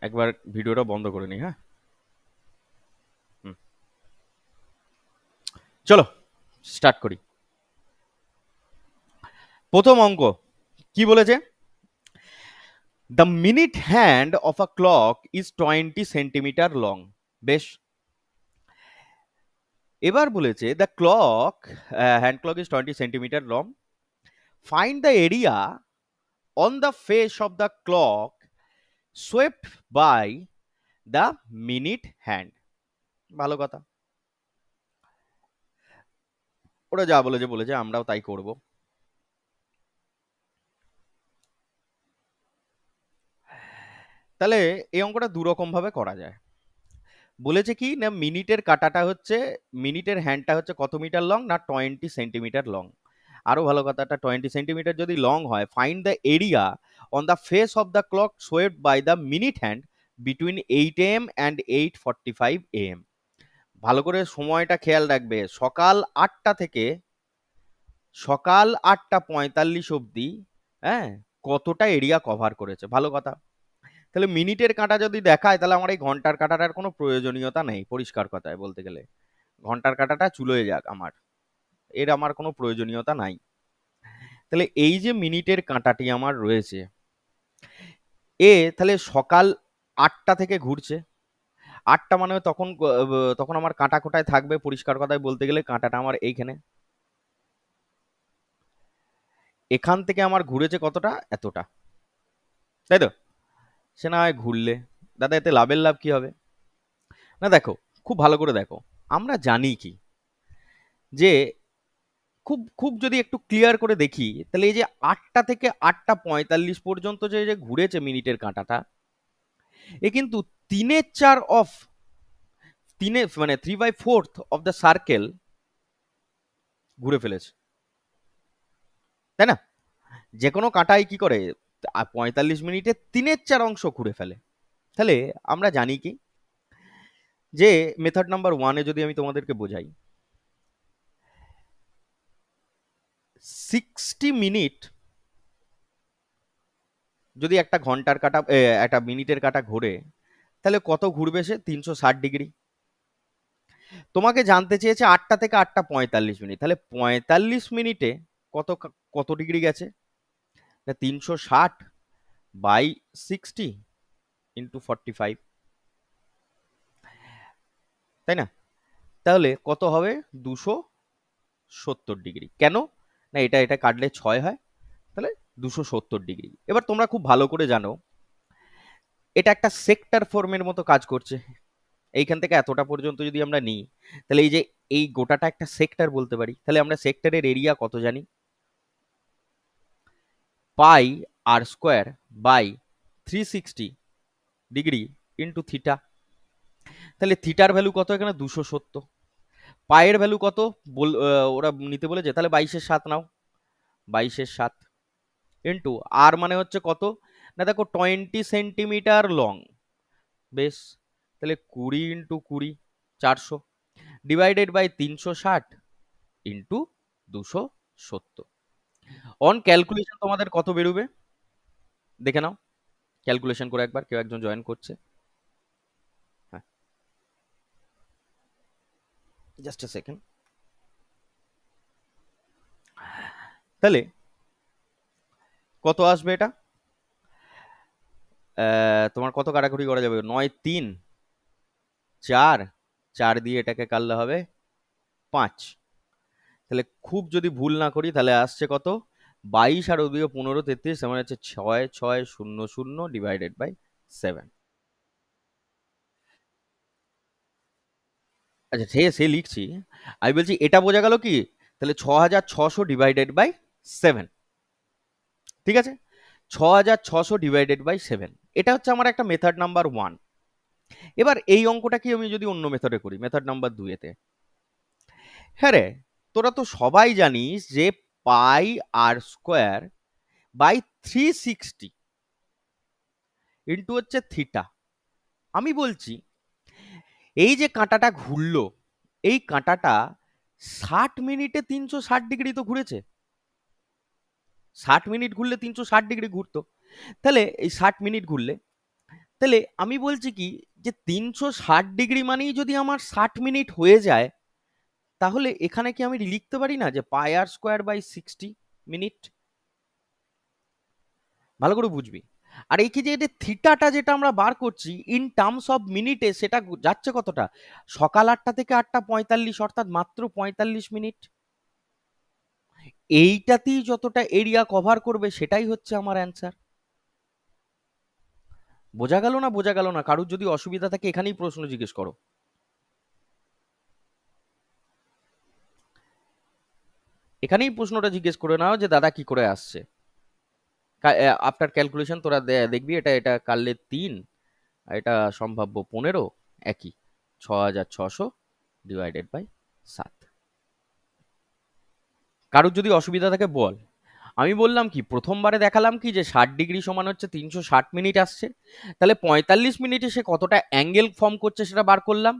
একবার ভিডিওটা বন্ধ করে নি। হ্যাঁ, চলো স্টার্ট করি। প্রথম অঙ্ক কি বলেছে? The minute hand of a clock is 20 centimetre long. বেশ, এবার বলেছে the clock hand clock is 20 centimetre long, find the area on the face of the clock swept by the minute hand. ভালো কথা, ওরা যা বলেছে বলেছে, আমরাও তাই করব। তাহলে এই অঙ্কটা দুরকম ভাবে করা যায়। বলেছে কি না, মিনিটের কাটাটা হচ্ছে, মিনিটের হ্যান্ডটা হচ্ছে কত মিটার লং না 20 সেন্টিমিটার লং। আরো ভালো কথাটা 20 সেন্টিমিটার যদি লং হয়, find the area on the face of the clock swept by the minute hand between 8 AM and 8:45 AM। ভালো করে সময়টা খেয়াল রাখবে, সকাল 8টা থেকে সকাল 8:45 অবধি, হ্যাঁ, কতটা এরিয়া কভার করেছে। ভালো কথা। তাহলে মিনিটের কাঁটা যদি দেখায়, তাহলে আমার এই ঘন্টার কাঁটাটার কোনো প্রয়োজনীয়তা নেই। পরিষ্কার কথায় বলতে গেলে ঘন্টার কাঁটাটা চুলোয় যাক, আমার কোনো প্রয়োজনীয়তা নাই। তাহলে এই যে মিনিটের কাঁটাটি আমার রয়েছে, তাহলে সকাল 8টা থেকে ঘুরছে। 8টা মানে তখন তখন আমার কাঁটা কোটায় থাকবে? পরিষ্কার কথায় বলতে গেলে কাঁটাটা আমার এইখানে, এখান থেকে আমার ঘুরেছে কতটা, এতটা, তাই তো? সে না হয় ঘুরলে, দাদা এতে লাভের লাভ কি হবে? না দেখো, খুব ভালো করে দেখো, আমরা জানি কি যে খুব খুব যদি একটু ক্লিয়ার করে দেখি, তাহলে এই যে 8টা থেকে 8:45 পর্যন্ত যে যে ঘুরেছে মিনিটের কাঁটাটা, এ কিন্তু 3/4 অফ, মানে 3/4 অফ দ্য সার্কেল ঘুরে ফেলেছে, তাই না? যে কোনো কাঁটাই কি করে 45 মিনিটে 3/4 অংশ ঘুরে ফেলে। তাহলে আমরা জানি কি যে মেথড নাম্বার 1-এ যদি আমি তোমাদেরকে বোঝাই, 60 মিনিট যদি একটা ঘন্টার কাঁটা একটা মিনিটের কাঁটা ঘোরে, তাহলে কত ঘুরবে সে? 360 ডিগ্রি। তোমাকে জানতে চেয়েছে 8টা থেকে 8:45 মিনিট, তাহলে 45 মিনিটে কত ডিগ্রি গেছে? 360/60 × 45, তাই না? তাহলে কত হবে? 270 ডিগ্রি। কেন না, এটা এটা কাটলে 6 হয়, তাহলে 270 ডিগ্রি। এবার তোমরা খুব ভালো করে জানো, এটা একটা সেক্টর ফর্মের মতো কাজ করছে। এইখান থেকে এতটা পর্যন্ত যদি আমরা নিই, তাহলে এই যে এই গোটাটা একটা সেক্টর বলতে পারি। তাহলে আমরা সেক্টরের এরিয়া কত জানি? πr²/360 degree into theta. তাহলে থিটার ভ্যালু কত এখানে? 270। পায়ের ভ্যালু কত ওরা নিতে বলেছে, তাহলে 22/7 নাও, 22/7 ইন্টু আর মানে হচ্ছে কত না, দেখো 20 সেন্টিমিটার লং। বেশ, তাহলে 20 × 20, 400, divided by 360 into 270। On calculation তোমাদের কত বেরোবে দেখে নাও, ক্যালকুলেশন করে একবার। কেউ একজন জয়েন করছে? হ্যাঁ, জাস্ট এ সেকেন্ড। তাহলে কত আসবে এটা? তোমার কত কাটাকুটি করা যাবে? 9, 3, 4, 4 দিয়ে এটাকে কাটলে হবে 5। তাহলে খুব যদি ভুল না করি, তাহলে আসছে কত? 22 আর ওদিকে 15, 33, মানে হচ্ছে 6600 ডিভাইডেড বাই 7। আচ্ছা, সে সে লিখছি, আমি বলছি এটা বোঝা গেল কি? তাহলে 6600 ডিভাইডেড বাই 7, ঠিক আছে? 6600 ডিভাইডেড বাই 7, এটা হচ্ছে আমার একটা মেথড নাম্বার 1। এবার এই অঙ্কটা কি আমি যদি অন্য মেথডে করি, মেথড নাম্বার 2-এতে, হ্যাঁ রে, তোরা তো সবাই জানিস যে πr²/360 ইন্টু হচ্ছে থিটা। আমি বলছি এই যে কাঁটাটা ঘুরলো, এই কাঁটাটা 60 মিনিটে 360 ডিগ্রি তো ঘুরেছে। 60 মিনিট ঘুরলে 360 ডিগ্রি ঘুরতো। তাহলে এই 60 মিনিট ঘুরলে তাহলে আমি বলছি কি, যে 360 ডিগ্রি মানেই যদি আমার 60 মিনিট হয়ে যায়, তাহলে এখানে কি আমি লিখতে পারি না যে পাই আর স্কোয়ার বাই 60 মিনিট? ভালো করে বুঝবি। আর এই কি যে এটা থিটাটা যেটা আমরা বার করছি ইন টার্মস অফ মিনিটে, সেটা যাচ্ছে কতটা, সকাল 8টা থেকে 8টা 45, অর্থাৎ মাত্র 45 মিনিট। এইটাতেই যতটা এরিয়া কভার করবে সেটাই হচ্ছে আমার অ্যান্সার। বোঝা গেল না? বোঝা গেল না? কারুর যদি অসুবিধা থাকে এখানেই প্রশ্ন জিজ্ঞেস করো। এখানেই প্রশ্নটা জিজ্ঞেস করে নাও যে দাদা কি করে আসছে। আফটার ক্যালকুলেশন তোরা দেখবি, এটা এটা কাটলে 3, আর এটা সম্ভাব্য 15, একই 6600 ডিভাইডেড বাই 7। কারুর যদি অসুবিধা থাকে বল। আমি বললাম কি, প্রথমবারে দেখালাম কি যে 60 ডিগ্রি সমান হচ্ছে 360 মিনিট আসছে, তাহলে 45 মিনিটে সে কতটা অ্যাঙ্গেল ফর্ম করছে সেটা বার করলাম,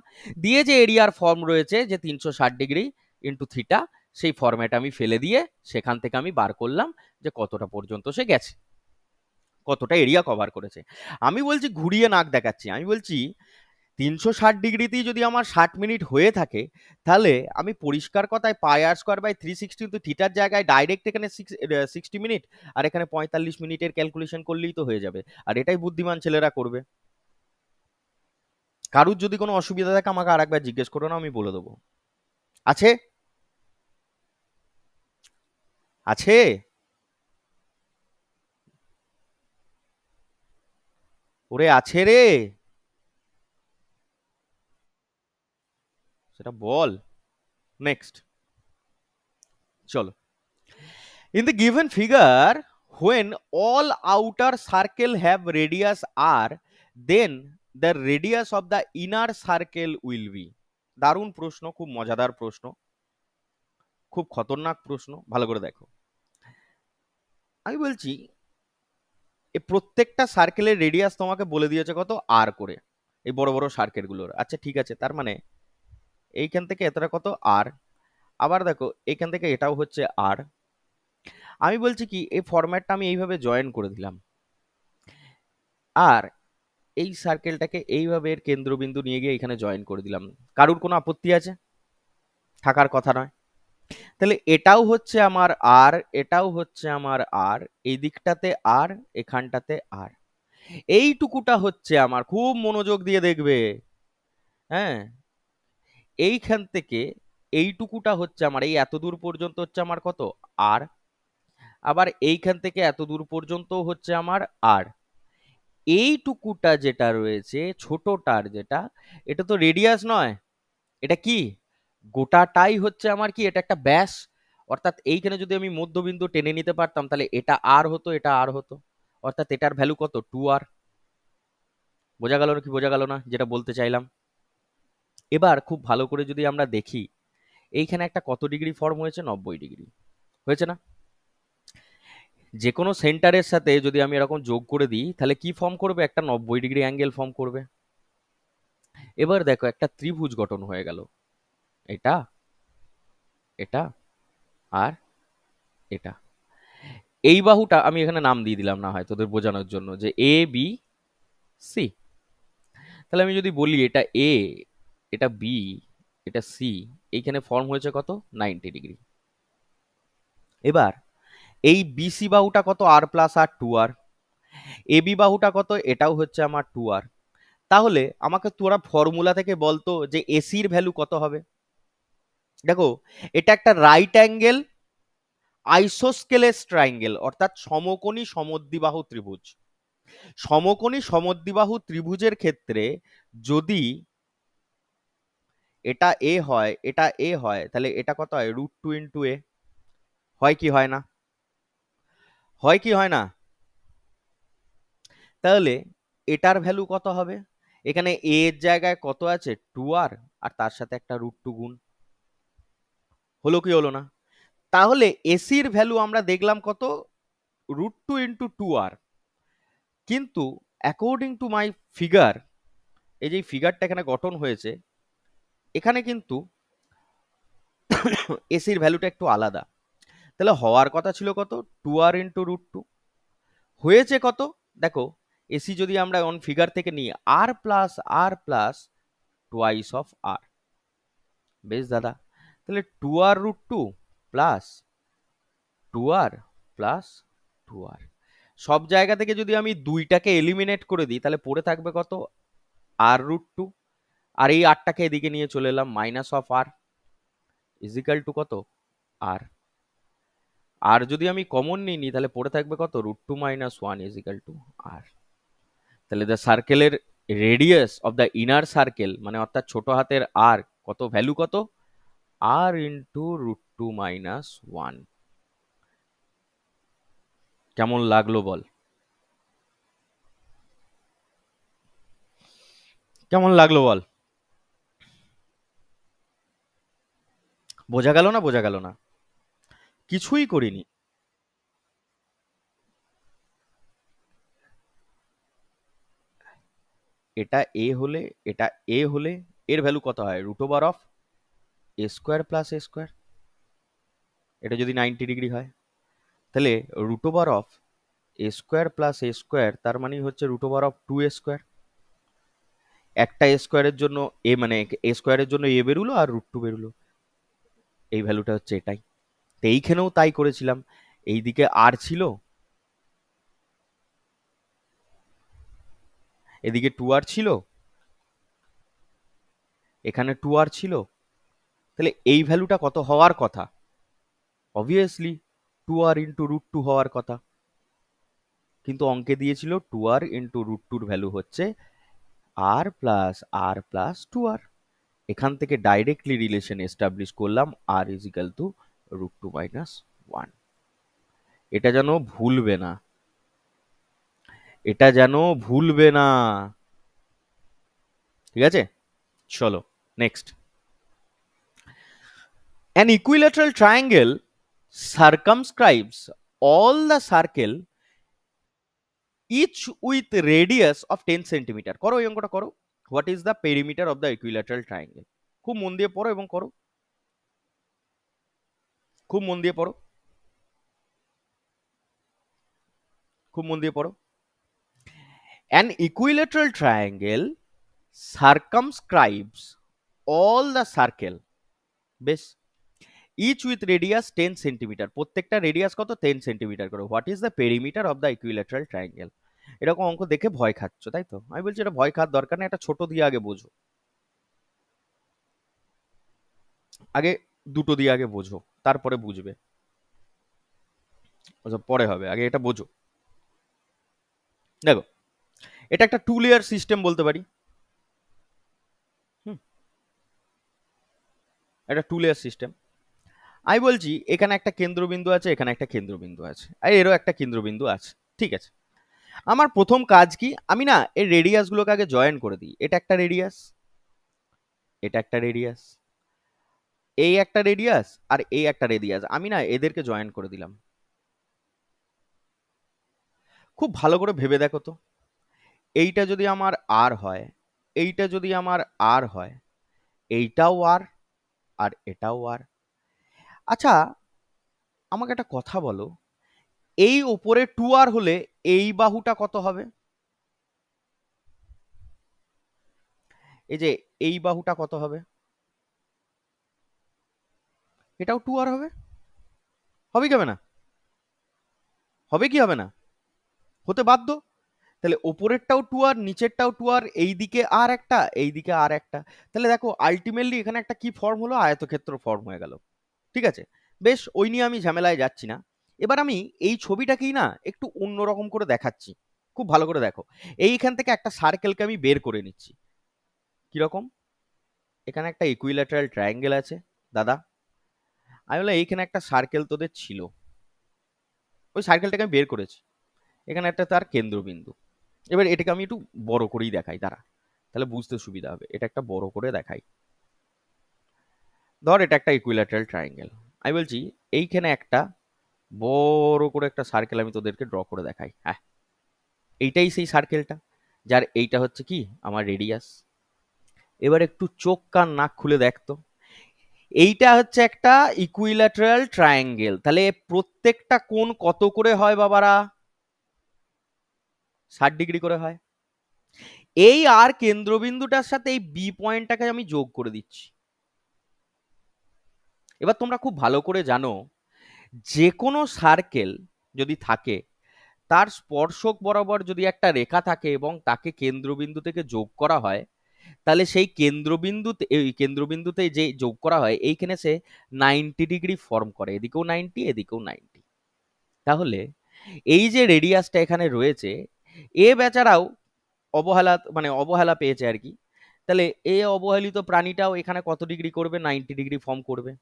দিয়ে যে এরিয়ার ফর্ম রয়েছে যে 360 ডিগ্রি ইন্টু থিটা, সেই ফর্ম্যাট আমি ফেলে দিয়ে সেখান থেকে আমি বার করলাম যে কতটা পর্যন্ত সে গেছে, কতটা এরিয়া কভার করেছে। আমি বলছি ঘুরিয়ে নাক দেখাচ্ছি, আমি বলছি 360 ডিগ্রিতেই যদি আমার 60 মিনিট হয়ে থাকে, তাহলে আমি পরিষ্কার কথায় পাই আর স্কোয়ার বাই 360 কিন্তু থিটার জায়গায় ডাইরেক্ট এখানে 60 মিনিট আর এখানে 45 মিনিটের ক্যালকুলেশন করলেই তো হয়ে যাবে। আর এটাই বুদ্ধিমান ছেলেরা করবে। কারুর যদি কোনো অসুবিধা থাকে আমাকে আর একবার জিজ্ঞেস করো না, আমি বলে দেবো। আছে? আছে? ওরে আছে রে, সেটা বল। নেক্সট চলো। In the given figure, when all outer circle have radius r, then the radius of the inner circle will be. দারুণ প্রশ্ন, খুব মজাদার প্রশ্ন, খুব খতরনাক প্রশ্ন, ভালো করে দেখো। আমি বলছি এই প্রত্যেকটা সার্কেলের রেডিয়াস তোমাকে বলে দিয়েছে কত, আর করে, এই বড় বড় সার্কেলগুলোর। আচ্ছা ঠিক আছে, তার মানে এইখান থেকে এতটা কত আর, আবার দেখো এইখান থেকে এটাও হচ্ছে আর। আমি বলছি কি এই ফরম্যাটটা আমি এইভাবে জয়েন করে দিলাম, আর এই সার্কেলটাকে এইভাবে এর কেন্দ্রবিন্দু নিয়ে গিয়ে এখানে জয়েন করে দিলাম। কারুর কোনো আপত্তি আছে? থাকার কথা নয়। তাহলে এটাও হচ্ছে আমার আর, এটাও হচ্ছে আমার আর, এই দিকটাতে আর, এখানটাতে আর, এইটুকুটা হচ্ছে আমার, খুব মনোযোগ দিয়ে দেখবে, হ্যাঁ, এইখান থেকে এইটুকুটা হচ্ছে আমার, এই এত দূর পর্যন্ত হচ্ছে আমার কত, আর, আবার এইখান থেকে এত দূর পর্যন্ত হচ্ছে আমার আর, এইটুকুটা যেটা রয়েছে ছোটটার যেটা, এটা তো রেডিয়াস নয়, এটা কি, গোটাটাই হচ্ছে আমার কি, এটা একটা ব্যাস। অর্থাৎ এইখানে যদি আমি মধ্যবিন্দু টেনে নিতে পারতাম তাহলে এটা আর হতো, এটা আর হতো, অর্থাৎ এটার ভ্যালু কত, 2r। বোঝা গেল কি বোঝা গেল না যেটা বলতে চাইলাম? এবার খুব ভালো করে যদি আমরা দেখি, এইখানে একটা কত ডিগ্রি ফর্ম হয়েছে, 90 ডিগ্রি হয়েছে না? যে কোনো সেন্টারের সাথে যদি আমি এরকম যোগ করে দিই তাহলে কি ফর্ম করবে, একটা 90 ডিগ্রি অ্যাঙ্গেল ফর্ম করবে। এবার দেখো একটা ত্রিভুজ গঠন হয়ে গেল, এটা, এটা, আর এটা। এই বাহুটা আমি এখানে নাম দিয়ে দিলাম না হয় তোদের বোঝানোর জন্য, যে এ বি সি। তাহলে আমি যদি বলি এটা এ, এটা বি, এটা সি, এইখানে ফর্ম হয়েছে কত, 90 ডিগ্রি। এবার এই বিসি বাহুটা কত, আর plus R, 2r। A B বাহুটা কত, এটাও হচ্ছে আমার 2r। তাহলে আমাকে তোরা ফর্মুলা থেকে বলতো যে এসির ভ্যালু কত হবে। দেখো এটা একটা রাইট অ্যাঙ্গেল আইসোস্কেলেস ট্রায়াঙ্গেল, অর্থাৎ সমকোণী সমদ্বিবাহু ত্রিভুজ। সমকোণী সমদ্বিবাহু ত্রিভুজের ক্ষেত্রে যদি এটা এ হয়, এটা এ হয়, তাহলে এটা কত হয়, √2 × a। হয় কি হয় না? হয় কি হয় না? তাহলে এটার ভ্যালু কত হবে, এখানে এ এর জায়গায় কত আছে, 2r, আর তার সাথে একটা √2 গুণ, হলো কি হলো না? তাহলে এসির ভ্যালু আমরা দেখলাম কত, √2 × 2r। কিন্তু অ্যাকর্ডিং টু মাই ফিগার, এই যে ফিগারটা এখানে গঠন হয়েছে, এখানে কিন্তু এসির ভ্যালুটা একটু আলাদা। তাহলে হওয়ার কথা ছিল কত, 2r × √2, হয়েছে কত, দেখো এসি যদি আমরা অন ফিগার থেকে নিই আর প্লাস টোয়াইস অফ আর। বেশ দাদা, তাহলে 2r√2 plus 2r plus 2r, সব জায়গা থেকে যদি আমি দুইটাকে এলিমিনেট করে দিই তাহলে পড়ে থাকবে কত, r√2, আর এই আরটাকে এদিকে নিয়ে চলে এলাম minus of R equal to কত, আর। আর যদি আমি কমন নিই তাহলে পড়ে থাকবে কত, √2 - 1 ইজিক্যাল টু আর। তাহলে দ্য সার্কেলের radius of the inner circle মানে অর্থাৎ ছোট হাতের আর কত, ভ্যালু কত, আর ইন্টু √2 - 1। কেমন লাগলো বল, কেমন লাগলো বল, বোঝা গেল না, বোঝা গেল না? কিছুই করিনি। এটা এ হলে, এটা এ হলে এর ভ্যালু কত হয়, √(a²+a²), এটা যদি 90 ডিগ্রি হয় তাহলে √(a²+a²), তার মানে হচ্ছে √(2a²). একটা এ স্কোয়ারের জন্য এ মানে এ স্কোয়ারের জন্য এ বেরুলো আর √2 বেরুলো, এই ভ্যালুটা হচ্ছে এটাই। তো এইখানেও তাই করেছিলাম, এইদিকে আর ছিল, এদিকে 2r ছিল, এখানে 2r ছিল, তাহলে এই ভ্যালুটা কত হওয়ার কথা, অবভিয়াসলি 2r ইন্টু √2 হওয়ার কথা, কিন্তু অঙ্কে দিয়েছিল 2r ইন্টু √2 ভ্যালু হচ্ছে r+r+2r। এখান থেকে ডাইরেক্টলি রিলেশন এস্টাবলিশ করলাম r ইজিক্যাল টু √2 - 1। এটা যেন ভুলবে না, এটা যেন ভুলবে না, ঠিক আছে? চলো next. An equilateral triangle circumscribes all the circle each with radius of 10 centimetre. করো এই অঙ্কটা করো। What is the perimeter of the equilateral triangle? খুব মন দিয়ে পড়ো এবং করো, খুব মন দিয়ে পড়ো, খুব মন দিয়ে পড়ো। An equilateral triangle circumscribes all the circle, বেশ, ইচ উইথ রেডিয়াস 10 সেন্টিমিটার, প্রত্যেকটা রেডিয়াস কত, 10 সেন্টিমিটার করে। What is the perimeter of the equilateral triangle? এরকম অঙ্ক দেখে ভয় খাচ্ছ তাই তো? আমি বলছি এটা ভয় খাওয়ার দরকার নেই, এটা ছোট দিয়ে আগে বোঝো, আগে দুটো দিয়ে আগে বোঝো, তারপরে বুঝবে, ওসব পরে হবে, আগে এটা বোঝো। দেখো, এটা একটা 2 লেয়ার সিস্টেম বলতে পারি। হুম, এটা 2 লেয়ার সিস্টেম। আমি বলছি এখানে একটা কেন্দ্রবিন্দু আছে, এখানে একটা কেন্দ্রবিন্দু আছে, আর এরও একটা কেন্দ্রবিন্দু আছে, ঠিক আছে? আমার প্রথম কাজ কি, আমি না এর রেডিয়াস গুলোকে আগে জয়েন করে দিই। এটা একটা রেডিয়াস, এটা একটা রেডিয়াস, এই একটা রেডিয়াস আর এই একটা রেডিয়াস, আমি না এদেরকে জয়েন করে দিলাম। খুব ভালো করে ভেবে দেখো তো, এইটা যদি আমার আর হয়, এইটা যদি আমার আর হয়, এইটাও আর, আর এটাও আর। আচ্ছা, আমাকে একটা কথা বলো, এই ওপরে 2r হলে এই বাহুটা কত হবে? এই যে এই বাহুটা কত হবে? এটাও 2r হবে, হবে কি হবে না? হবে কি হবে না? হতে বাধ্য। তাহলে ওপরেরটাও 2r, নিচেরটাও 2r, এইদিকে আর একটা, এইদিকে আর একটা। তাহলে দেখো আলটিমেটলি এখানে একটা কি ফর্ম হলো, আয়তক্ষেত্র ফর্ম হয়ে গেল, ঠিক আছে? বেশ, ওই নিয়ে আমি ঝামেলায় যাচ্ছি না। এবার আমি এই ছবিটাকেই না একটু অন্যরকম করে দেখাচ্ছি, খুব ভালো করে দেখো। এইখান থেকে একটা সার্কেলকে আমি বের করে নিচ্ছি, কিরকম? এখানে একটা ইকুইল্যাটারাল ট্রায়াঙ্গেল আছে দাদা, আমি বললাম এইখানে একটা সার্কেল তোদের ছিল, ওই সার্কেলটাকে আমি বের করেছি, এখানে একটা তার কেন্দ্রবিন্দু। এবার এটাকে আমি একটু বড় করেই দেখাই, দাঁড়া, তাহলে বুঝতে সুবিধা হবে। এটা একটা বড় করে দেখাই, ধর এটা একটা ইকুইল্যাটারাল ট্রায়াঙ্গেল। আমি বলছি এইখানে একটা বড় করে একটা সার্কেল আমি তোদেরকে ড্র করে দেখাই। হ্যাঁ, এইটাই সেই সার্কেলটা, যার এইটা হচ্ছে কি আমার রেডিয়াস। এবার একটু চোখ কান নাক খুলে দেখতো, এইটা হচ্ছে একটা ইকুইল্যাটারাল ট্রায়াঙ্গেল, তাহলে প্রত্যেকটা কোণ কত করে হয় বাবারা? 60 ডিগ্রি করে হয়। এই আর কেন্দ্রবিন্দুটার সাথে এই বি পয়েন্টটাকে আমি যোগ করে দিচ্ছি। এবার তোমরা খুব ভালো করে জানো, যে কোনো সার্কেল যদি থাকে, তার স্পর্শক বরাবর যদি একটা রেখা থাকে এবং তাকে কেন্দ্রবিন্দু থেকে যোগ করা হয়, তাহলে সেই কেন্দ্রবিন্দুতে, এই কেন্দ্রবিন্দুতে যে যোগ করা হয় এইখানে সে 90 ডিগ্রি ফর্ম করে, এদিকেও 90 এদিকেও 90। তাহলে এই যে রেডিয়াসটা এখানে রয়েছে, এ বেচারাও অবহেলা, মানে অবহেলা পেয়েছে আর কি। তাহলে এ অবহেলিত প্রাণীটাও এখানে কত ডিগ্রি করবে? 90 ডিগ্রি ফর্ম করবে।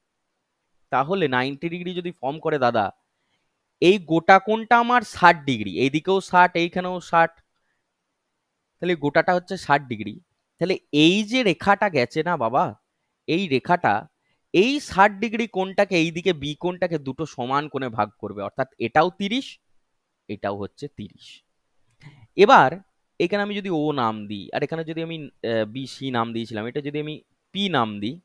তাহলে 90 ডিগ্রি যদি ফর্ম করে দাদা, এই গোটা কোণটা আমার 60 ডিগ্রি, এইদিকেও 60 এইখানেও 60, তাহলে গোটাটা হচ্ছে 60 ডিগ্রি। তাহলে এই যে রেখাটা গেছে না বাবা, এই রেখাটা এই 60 ডিগ্রি কোণটাকে, এইদিকে বি কোণটাকে দুটো সমান কোণে ভাগ করবে, অর্থাৎ এটাও 30, এটাও হচ্ছে 30। এবার এখানে আমি যদি ও নাম দিই, আর এখানে যদি আমি বি সি নাম দিয়েছিলাম, এটা যদি আমি পি নাম দিই,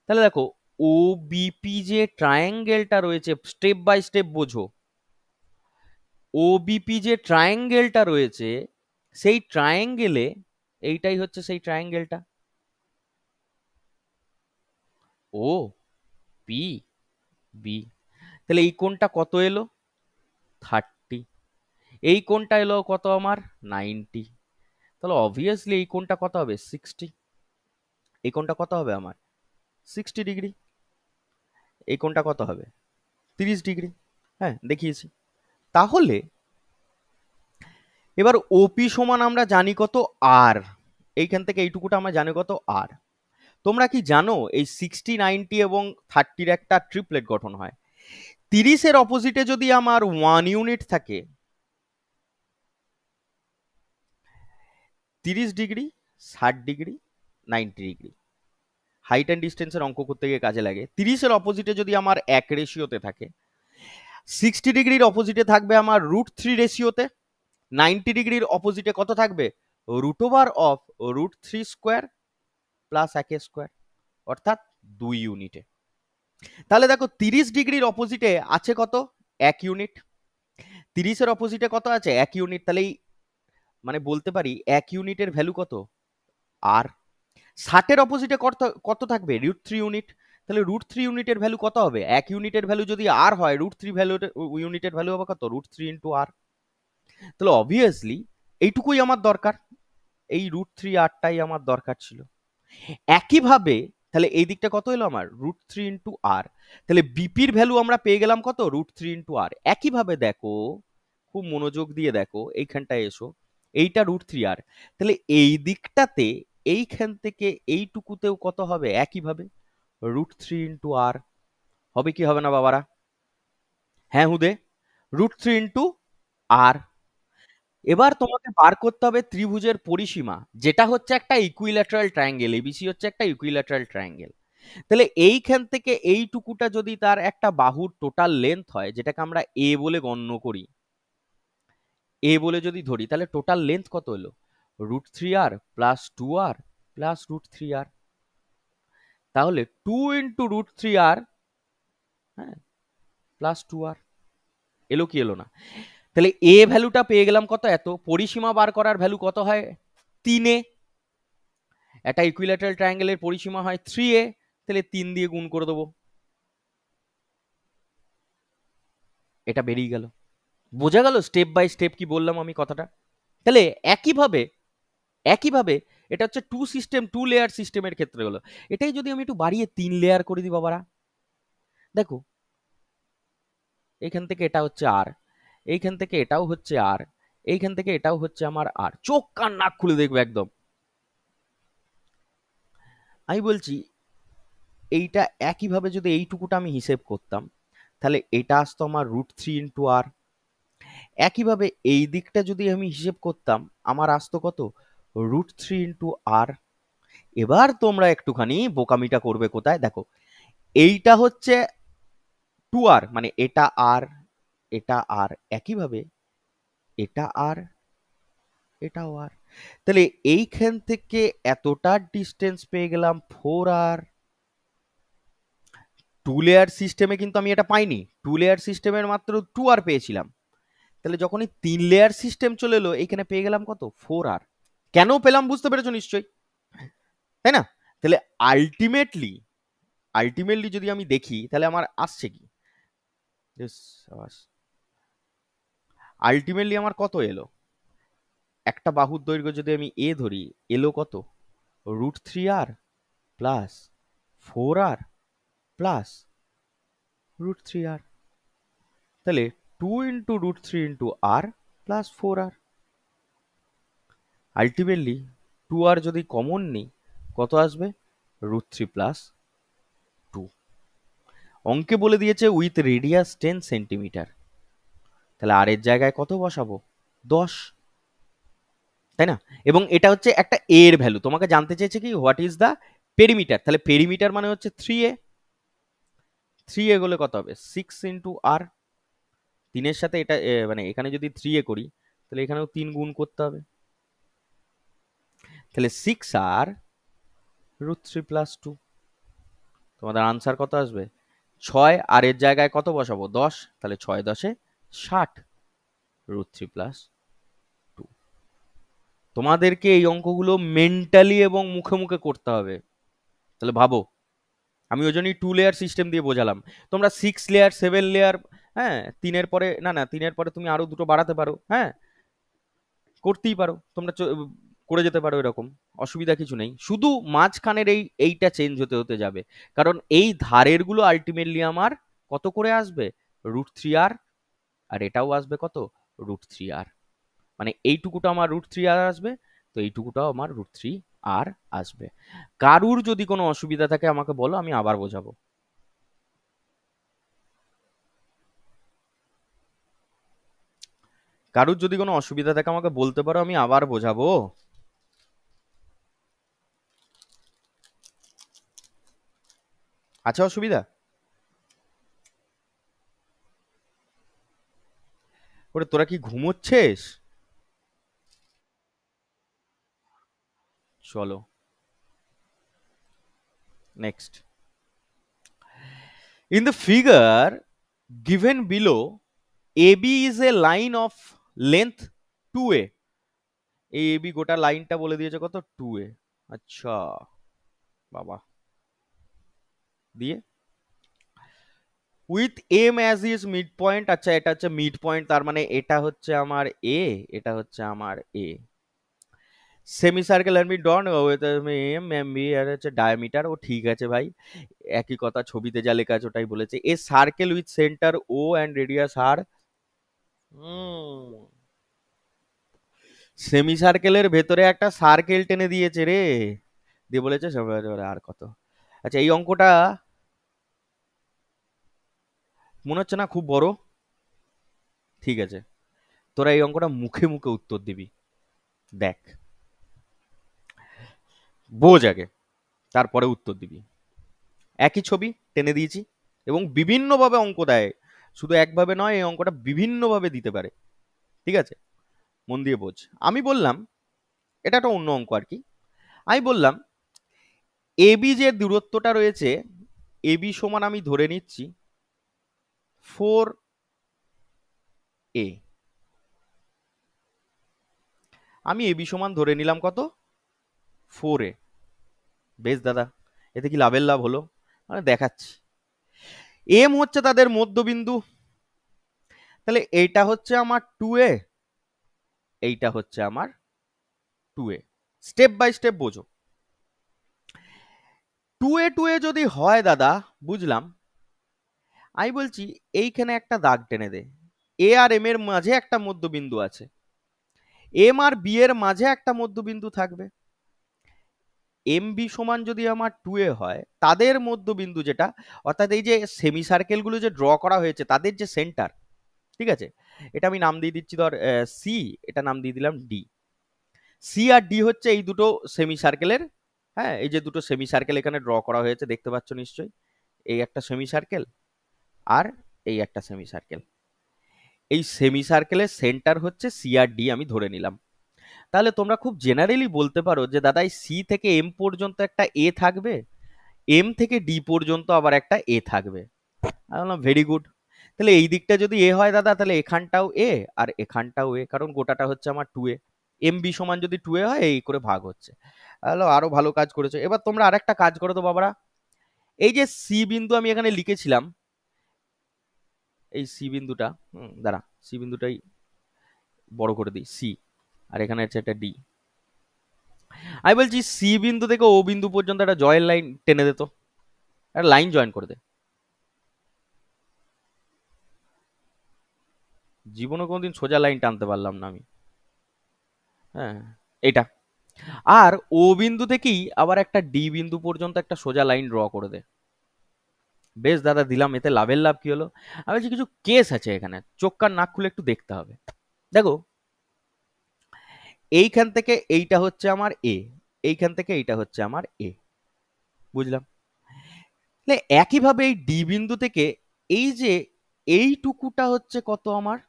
তাহলে দেখো ও বিপি যে ট্রায়াঙ্গেলটা রয়েছে, স্টেপ বাই স্টেপ বোঝো, ও বিপি যে ট্রায়াঙ্গেলটা রয়েছে, সেই ট্রায়াঙ্গেলে এইটাই হচ্ছে সেই ট্রায়াঙ্গেলটা, ও পি বি। তাহলে এই কোণটা কত এলো? 30। এই কোণটা এলো কত আমার? 90। তাহলে অবভিয়াসলি এই কোণটা কত হবে? 60। এই কোণটা কত হবে আমার? 60 ডিগ্রি। এই কোণটা কত হবে? 30 ডিগ্রি। হ্যাঁ, দেখিয়েছি। তাহলে এবার ওপি সমান আমরা জানি কত? আর। এইখান থেকে এইটুকুটা আমরা জানি কত? আর। তোমরা কি জানো এই 60, 90 এবং 30-র একটা ট্রিপলেট গঠন হয়? 30-এর অপোজিটে যদি আমার 1 ইউনিট থাকে, 30 degree, 60 degree, 90 degree, height and ডিস্টেন্সের অঙ্ক করতে গিয়ে কাজে লাগে। 30-এর অপোজিটে যদি আমার 1 রেশিওতে থাকে, 60 ডিগ্রির অপোজিটে থাকবে আমার √3 রেশিওতে, 90 ডিগ্রির অপোজিটে কত থাকবে? √3² প্লাস 1² অর্থাৎ 2 ইউনিটে। তাহলে দেখো 30 ডিগ্রির অপোজিটে আছে কত? 1 ইউনিট। 30-এর অপোজিটে কত আছে? 1 ইউনিট। তাহলে মানে বলতে পারি 1 ইউনিটের ভ্যালু কত? আর। 60-এর অপোজিটে কত কত থাকবে? √3 ইউনিট। তাহলে √3 ইউনিটের ভ্যালু কত হবে? 1 ইউনিটের ভ্যালু যদি আর হয়, √3 ভ্যালু ইউনিটের ভ্যালু হবে কত? √3 ইন্টু আর। তাহলে অবভিয়াসলি এইটুকুই আমার দরকার, এই √3 আরটাই আমার দরকার ছিল। একইভাবে তাহলে এই দিকটা কত এলো আমার? √3 ইন্টু আর। তাহলে বিপির ভ্যালু আমরা পেয়ে গেলাম কত? √3 ইন্টু আর। একইভাবে দেখো, খুব মনোযোগ দিয়ে দেখো, এইখানটায় এসো, এইটা √3 আর। তাহলে এই দিকটাতে এইখান থেকে এইটুকুতেও কত হবে? একইভাবে √3 ইন্টু আর। হবে কি হবে না বাবারা? হ্যাঁ হুদে, √3 ইন্টু আর। এবার তোমাকে বার করতে হবে ত্রিভুজের পরিসীমা, যেটা হচ্ছে একটা ইকুইল্যাটারাল ট্রায়াঙ্গেল। এবিসি হচ্ছে একটা ইকুইল্যাটারাল ট্রায়াঙ্গেল। তাহলে এইখান থেকে এইটুকুটা যদি তার একটা বাহুর টোটাল লেন্থ হয়, যেটাকে আমরা এ বলে গণ্য করি, এ বলে যদি ধরি, তাহলে টোটাল লেন্থ কত হলো? √3 আর প্লাস 2 আর প্লাস √3 আর। তাহলে 2 ইন্টু √3 আর, হ্যাঁ, প্লাস 2 আর। এলো কি এলো না? তাহলে এ ভ্যালুটা পেয়ে গেলাম কত? এত। পরিসীমা বার করার ভ্যালু কত হয়? 3a। একটা ইকুইল্যাটারাল ট্রায়াঙ্গেলের পরিসীমা হয় 3a, তাহলে 3 দিয়ে গুণ করে দেবো, এটা বেরিয়ে গেল। বোঝা গেল স্টেপ বাই স্টেপ কি বললাম আমি কথাটা? তাহলে একইভাবে, একইভাবে এটা হচ্ছে টু লেয়ার সিস্টেমের ক্ষেত্রে হলো। এটাই যদি আমি একটু বাড়িয়ে 3 লেয়ার করে দিই বাবারা, দেখো এইখান থেকে এটা হচ্ছে আর, এইখান থেকে এটাও হচ্ছে আর, এইখান থেকে এটাও হচ্ছে আমার আর। চোখ কান নাক খুলে দেখবে একদম। আমি বলছি এইটা একইভাবে যদি এইটুকুটা আমি হিসেব করতাম, তাহলে এটা আসতো আমার √3 ইন্টু আর। একইভাবে এই দিকটা যদি আমি হিসেব করতাম, আমার আসতো কত? √3 ইন্টু আর। এবার তোমরা একটুখানি বোকামিটা করবে কোথায়? দেখো, এইটা হচ্ছে 2 আর, মানে এটা আর, এটা আর, একইভাবে এটা আর, এটাও আর। তাহলে এইখান থেকে এতটা ডিস্টেন্স পেয়ে গেলাম 4 আর। টু লেয়ার সিস্টেমে কিন্তু আমি এটা পাইনি, টু লেয়ার সিস্টেমের মাত্র 2 আর পেয়েছিলাম। তাহলে যখনই 3 লেয়ার সিস্টেম চলে এলো এইখানে পেয়ে গেলাম কত 4R। কেন পেলাম বুঝতে পেরেছো নিশ্চয়ই, তাই না? তাহলে আলটিমেটলি আলটিমেটলি যদি আমি দেখি তাহলে আমার আসছে কি, আলটিমেটলি আমার কত এলো, একটা বাহুর দৈর্ঘ্য যদি আমি এ ধরি, এলো কত √3R plus 4R plus √3R। তাহলে 2 into √3 into R plus 4R। Ultimately 2R যদি কমন নিই কত আসবে, √3 প্লাস 2। অঙ্কে বলে দিয়েছে উইথ রেডিয়াস 10 সেন্টিমিটার, তাহলে আর এর জায়গায় কত বসাবো, 10, তাই না? এবং এটা হচ্ছে একটা এর ভ্যালু, তোমাকে জানতে চেয়েছে কি হোয়াট ইজ দ্য পেরিমিটার, তাহলে পেরিমিটার মানে হচ্ছে 3A। 3A গুলো কত হবে 6 ইন্টু R, 3 এর সাথে এটা মানে এখানে যদি 3A করি তাহলে এখানেও 3 গুণ করতে হবে, তাহলে 6R √3 প্লাস 2। তোমাদের আনসার কত আসবে 6। আর এর জায়গায় কত বসাবো 10, তাহলে 6 10 60 √3 প্লাস 2। তোমাদেরকে এই অঙ্কগুলো মেন্টালি এবং মুখে মুখে করতে হবে। তাহলে ভাবো, আমি ওই জন্যই 2 লেয়ার সিস্টেম দিয়ে বোঝালাম। তোমরা 6 লেয়ার 7 লেয়ার, হ্যাঁ 3-এর পরে না 3-এর পরে তুমি আরো দুটো বাড়াতে পারো, হ্যাঁ করতেই পারো তোমরা, করে যেতে পারো, এরকম অসুবিধা কিছু নেই। শুধু মাঝখানের এইটা চেঞ্জ হতে হতে যাবে, কারণ এই ধারের গুলো আলটিমেটলি আমার কত করে আসবে √3R, আর এটাও আসবে কত √3R, মানে এইটুকুটা আমার √3R আসবে, তো এইটুকুটাও আমার √3R আসবে। কারুর যদি কোনো অসুবিধা থাকে আমাকে বলো, আমি আবার বোঝাবো। কারুর যদি কোনো অসুবিধা থাকে আমাকে বলতে পারো, আমি আবার বোঝাবো। আছে অসুবিধা? ওরে তোরা কি ঘুমোচ্ছিস? চলো next. In the figure given below, AB is a line of length 2A। এই AB গোটা লাইনটা বলে দিয়েছে কত 2A। আচ্ছা বাবা, দিয়ে with M as is midpoint. আচ্ছা এটা হচ্ছে মিড পয়েন্ট, তার মানে এটা হচ্ছে আমার এ, এটা হচ্ছে আমার A. Semi circle and B drawn with M M B আর হচ্ছে ডায়ামিটার। ও ঠিক আছে ভাই, একই কথা, ছবিতে যা লেখা আছে ওটাই বলেছে। A circle with centre O and radius R. সেমি সার্কেলের ভেতরে একটা সার্কেল টেনে দিয়েছে রে, দিয়ে বলেছে আর কত। আচ্ছা এই অঙ্কটা মনে হচ্ছে না খুব বড়, ঠিক আছে তোরা এই অঙ্কটা মুখে মুখে উত্তর দিবি, দেখ বোঝ আগে, তারপরে উত্তর দিবি। একই ছবি টেনে দিয়েছি এবং বিভিন্নভাবে অঙ্ক দেয়, শুধু একভাবে নয়, এই অঙ্কটা বিভিন্নভাবে দিতে পারে, ঠিক আছে মন দিয়ে বোঝ। আমি বললাম, এটা একটা অন্য অঙ্ক আর কি, আমি বললাম এবি যে দূরত্বটা রয়েছে, এবি সমান আমি ধরে নিচ্ছি 4A। আমি এবি সমান ধরে নিলাম কত 4A। বেশ দাদা, এতে কি লাভের লাভ হলো, মানে দেখাচ্ছি। এম হচ্ছে তাদের মধ্যবিন্দু, তাহলে এইটা হচ্ছে আমার 2A, এইটা হচ্ছে আমার 2A। স্টেপ বাই স্টেপ বোঝো। 2A যদি হয় দাদা, বুঝলাম, আমি বলছি এইখানে একটা দাগ টেনে দে, এ আর এম এর মাঝে একটা মধ্যবিন্দু আছে, এম আর বি এর মাঝে একটা মধ্যবিন্দু থাকবে। এম বি সমান যদি আমার 2A হয়, তাদের মধ্যবিন্দু যেটা, অর্থাৎ এই যে সেমি সার্কেল গুলো যে ড্র করা হয়েছে তাদের যে সেন্টার, ঠিক আছে, এটা আমি নাম দিয়ে দিচ্ছি ধর সি, এটা নাম দিয়ে দিলাম ডি। সি আর ডি হচ্ছে এই দুটো সেমি সার্কেলের, হ্যাঁ এই যে দুটো সেমি সার্কেল এখানে ড্র করা হয়েছে দেখতে পাচ্ছ নিশ্চয়ই, এই একটা সেমি সার্কেল আর এই একটা সেমি সার্কেল। এই সেমি সার্কেলের সেন্টার হচ্ছে সি আর ডি আমি ধরে নিলাম। তাহলে তোমরা খুব জেনারেলি বলতে পারো যে দাদা এই সি থেকে এম পর্যন্ত একটা এ থাকবে, এম থেকে ডি পর্যন্ত আবার একটা এ থাকবে। আমি বললাম ভেরি গুড। তাহলে এই দিকটা যদি এ হয় দাদা, তাহলে এখানটাও এ আর এখানটাও এ, কারণ গোটাটা হচ্ছে আমার 2a। এমবি সমান যদি 2a হয়, এই করে ভাগ হচ্ছে। হ্যালো, আরো ভালো কাজ করেছো। এবার তোমরা আরেকটা কাজ করো তো বাবারা, এই যে সি বিন্দু আমি এখানে লিখেছিলাম, এই সি বিন্দুটা, দাঁড়া, সি বিন্দুটাই বড় করে দিই, সি, আর এখানে আছে একটা ডি। আমি বলছি সি বিন্দু থেকে ও বিন্দু পর্যন্ত একটা জয়েন্ট লাইন টেনে দে তো, একটা লাইন জয়েন করে দে। জীবনে কোনোদিন সোজা লাইন টানতে পারলাম না আমি। হ্যাঁ, এটা। আর ও বিন্দু থেকেই আবার একটা ডি বিন্দু পর্যন্ত একটা সোজা লাইন ড্র করে দে। বেশ দাদা, দিলাম। এতে লাভের লাভ কি হলো? আমি বলছি কিছু কেস আছে এখানে, চোখ কান নাক খুলে একটু দেখতে হবে। দেখো, এইখান থেকে এইটা হচ্ছে আমার এ, এইখান থেকে এইটা হচ্ছে আমার এ, বুঝলাম। তাহলে একইভাবে এই ডি বিন্দু থেকে এই যে এইটুকুটা হচ্ছে কত আমার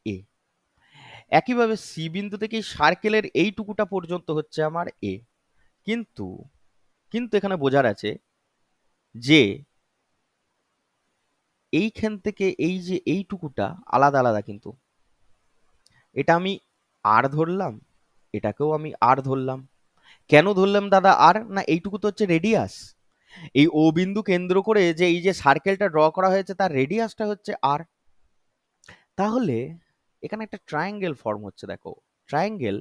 এ, একইভাবে সি বিন্দু থেকে সার্কেলের এইটুকুটা পর্যন্ত হচ্ছে আমার এ। কিন্তু কিন্তু এখানে বোঝার আছে যে এইখান থেকে এই যে এইটুকুটা আলাদা আলাদা, কিন্তু এটা আমি আর ধরলাম, এটাকেও আমি আর ধরলাম। কেন ধরলাম দাদা আর? না, এইটুকু তো হচ্ছে রেডিয়াস। এই ও বিন্দু কেন্দ্র করে যে এই যে সার্কেলটা ড্র করা হয়েছে, তার রেডিয়াসটা হচ্ছে আর। তাহলে এখানে একটা ট্রায়াঙ্গেল ফর্ম হচ্ছে, দেখো, ট্রায়াঙ্গেল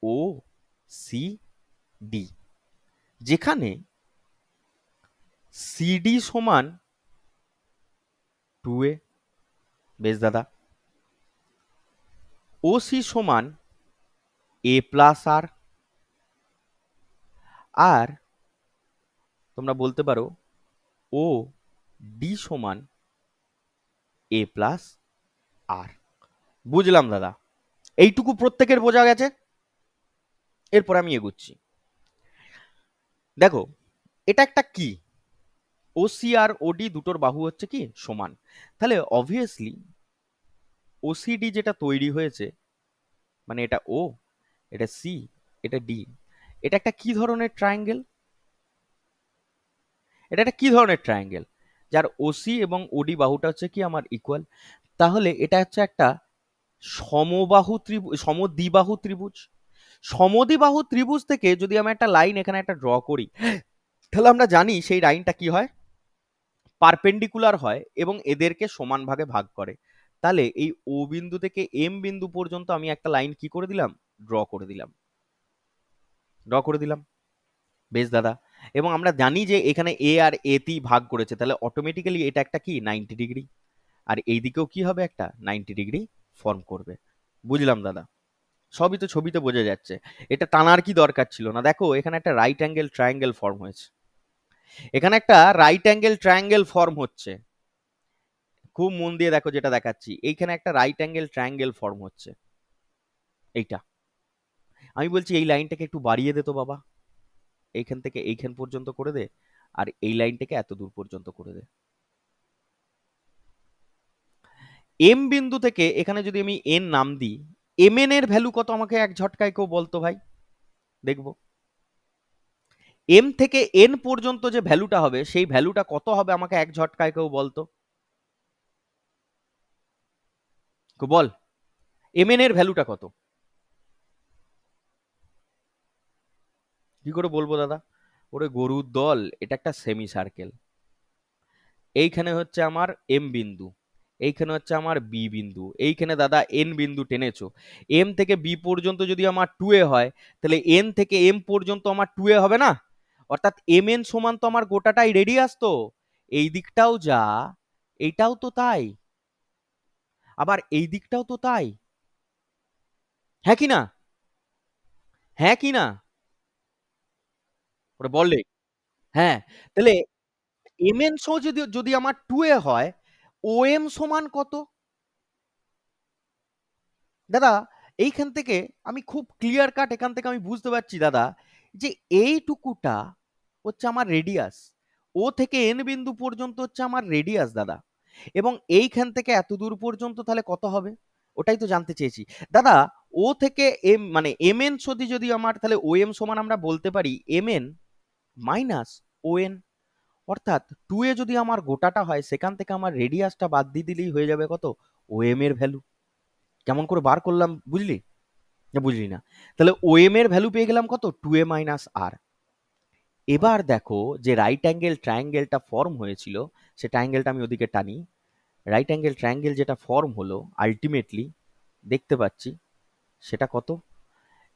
ও সি ডি, যেখানে সিডি সমান 2a। বেশ দাদা, ও সি সমান এ প্লাস আর, আর তোমরা বলতে পারো ও ডি সমান এ প্লাস আর। বুঝলাম দাদা, এইটুকু প্রত্যেকের বোঝা গেছে। এরপর আমি এগুচ্ছি। দেখো, এটা একটা কি, ওসি আর ওডি দুটোর বাহু হচ্ছে কি সমান। তাহলে অবভিয়াসলি ওসিডি যেটা তৈরি হয়েছে, মানে এটা ও, এটা সি, এটা ডি, এটা একটা কি ধরনের ট্রায়াঙ্গেল? এটা একটা কি ধরনের ট্রায়াঙ্গেল যার ওসি এবং ওডি বাহুটা হচ্ছে কি আমার ইকুয়াল? তাহলে এটা হচ্ছে একটা সমবাহু ত্রিভুজ, সমদ্বিবাহু ত্রিভুজ। সমদ্বিবাহু ত্রিভুজ থেকে যদি আমি একটা লাইন এখানে একটা ড্র করি, তাহলে আমরা জানি সেই লাইনটা কি হয়, পারপেন্ডিকুলার হয় এবং এদেরকে সমান ভাগে ভাগ করে। তাহলে এই ও বিন্দু থেকে এম বিন্দু পর্যন্ত আমি একটা লাইন কি করে দিলাম, ড্র করে দিলাম, ড্র করে দিলাম। বেশ দাদা, এবং আমরা জানি যে এখানে এ আর এ তি ভাগ করেছে, তাহলে অটোমেটিক্যালি এটা একটা কি 90 ডিগ্রি, আর এই দিকেও কি হবে, একটা 90 ডিগ্রি ফর্ম করবে। বুঝলাম দাদা, সবই তো ছবিতে বোঝা যাচ্ছে, এটা টানার কি দরকার ছিল না। দেখো, এখানে একটা রাইট অ্যাঙ্গেল ট্রায়াঙ্গেল ফর্ম হয়েছে, এখানে একটা রাইট অ্যাঙ্গেল ট্রায়াঙ্গেল ফর্ম হচ্ছে। খুব মন দিয়ে দেখো যেটা দেখাচ্ছি, এইখানে একটা রাইট অ্যাঙ্গেল ট্রায়াঙ্গেল ফর্ম হচ্ছে, এইটা। আমি বলছি এই লাইনটাকে একটু বাড়িয়ে দে তো বাবা, এইখান থেকে এইখান পর্যন্ত করে দে, আর এই লাইনটাকে এত দূর পর্যন্ত করে দে। এম বিন্দু থেকে এখানে যদি আমি এন নাম দিই, এম এন এর ভ্যালু কত আমাকে এক ঝটকায় কেউ বলতো ভাই, দেখবো। এম থেকে এন পর্যন্ত যে ভ্যালুটা হবে, সেই ভ্যালুটা কত হবে আমাকে এক ঝটকায় কেউ বলতো, কেউ বল, এম এন এর ভ্যালুটা কত? কি করে বলবো দাদা? ওরে গরুর দল, এটা একটা সেমি সার্কেল। এইখানে হচ্ছে আমার এম বিন্দু, এইখানে হচ্ছে আমার বি বিন্দু, এইখানে দাদা এন বিন্দু টেনেছো। এম থেকে বি পর্যন্ত যদি আমার 2a হয়, তাহলে এন থেকে এম পর্যন্ত আমার 2a হবে না? অর্থাৎ এম এন সমান তো আমার গোটাটাই রেডিয়াস তো। এই দিকটাও যা, এইটাও তো তাই, আবার এই দিকটাও তো তাই। হ্যাঁ কি না? হ্যাঁ কি না? ওরে বললে। হ্যাঁ, তাহলে এম এন সহ যদি যদি আমার 2a হয়, ও এম সমান কত? দাদা, এইখান থেকে আমি খুব ক্লিয়ার কাট এখান থেকে আমি বুঝতে পারছি দাদা, যে এইটুকুটা হচ্ছে আমার রেডিয়াস, ও থেকে এন বিন্দু পর্যন্ত হচ্ছে আমার রেডিয়াস দাদা, এবং এইখান থেকে এত দূর পর্যন্ত তাহলে কত হবে, ওটাই তো জানতে চেয়েছি দাদা। ও থেকে এম মানে এম এন যদি যদি আমার, তাহলে ও এম সমান আমরা বলতে পারি M N minus O N, অর্থাৎ 2a যদি আমার গোটাটা হয়, সেখান থেকে আমার রেডিয়াসটা বাদ দিয়ে দিলেই হয়ে যাবে কত, ওএম এর ভ্যালু। কেমন করে বার করলাম বুঝলি? না বুঝলি না? তাহলে ওএম এর ভ্যালু পেয়ে গেলাম কত, 2a মাইনাস আর। এবার দেখো যে রাইট অ্যাঙ্গেল ট্রায়াঙ্গেলটা ফর্ম হয়েছিল, সে ট্রায়াঙ্গেলটা আমি ওদিকে টানি। রাইট অ্যাঙ্গেল ট্রায়াঙ্গেল যেটা ফর্ম হলো আলটিমেটলি দেখতে পাচ্ছি, সেটা কত?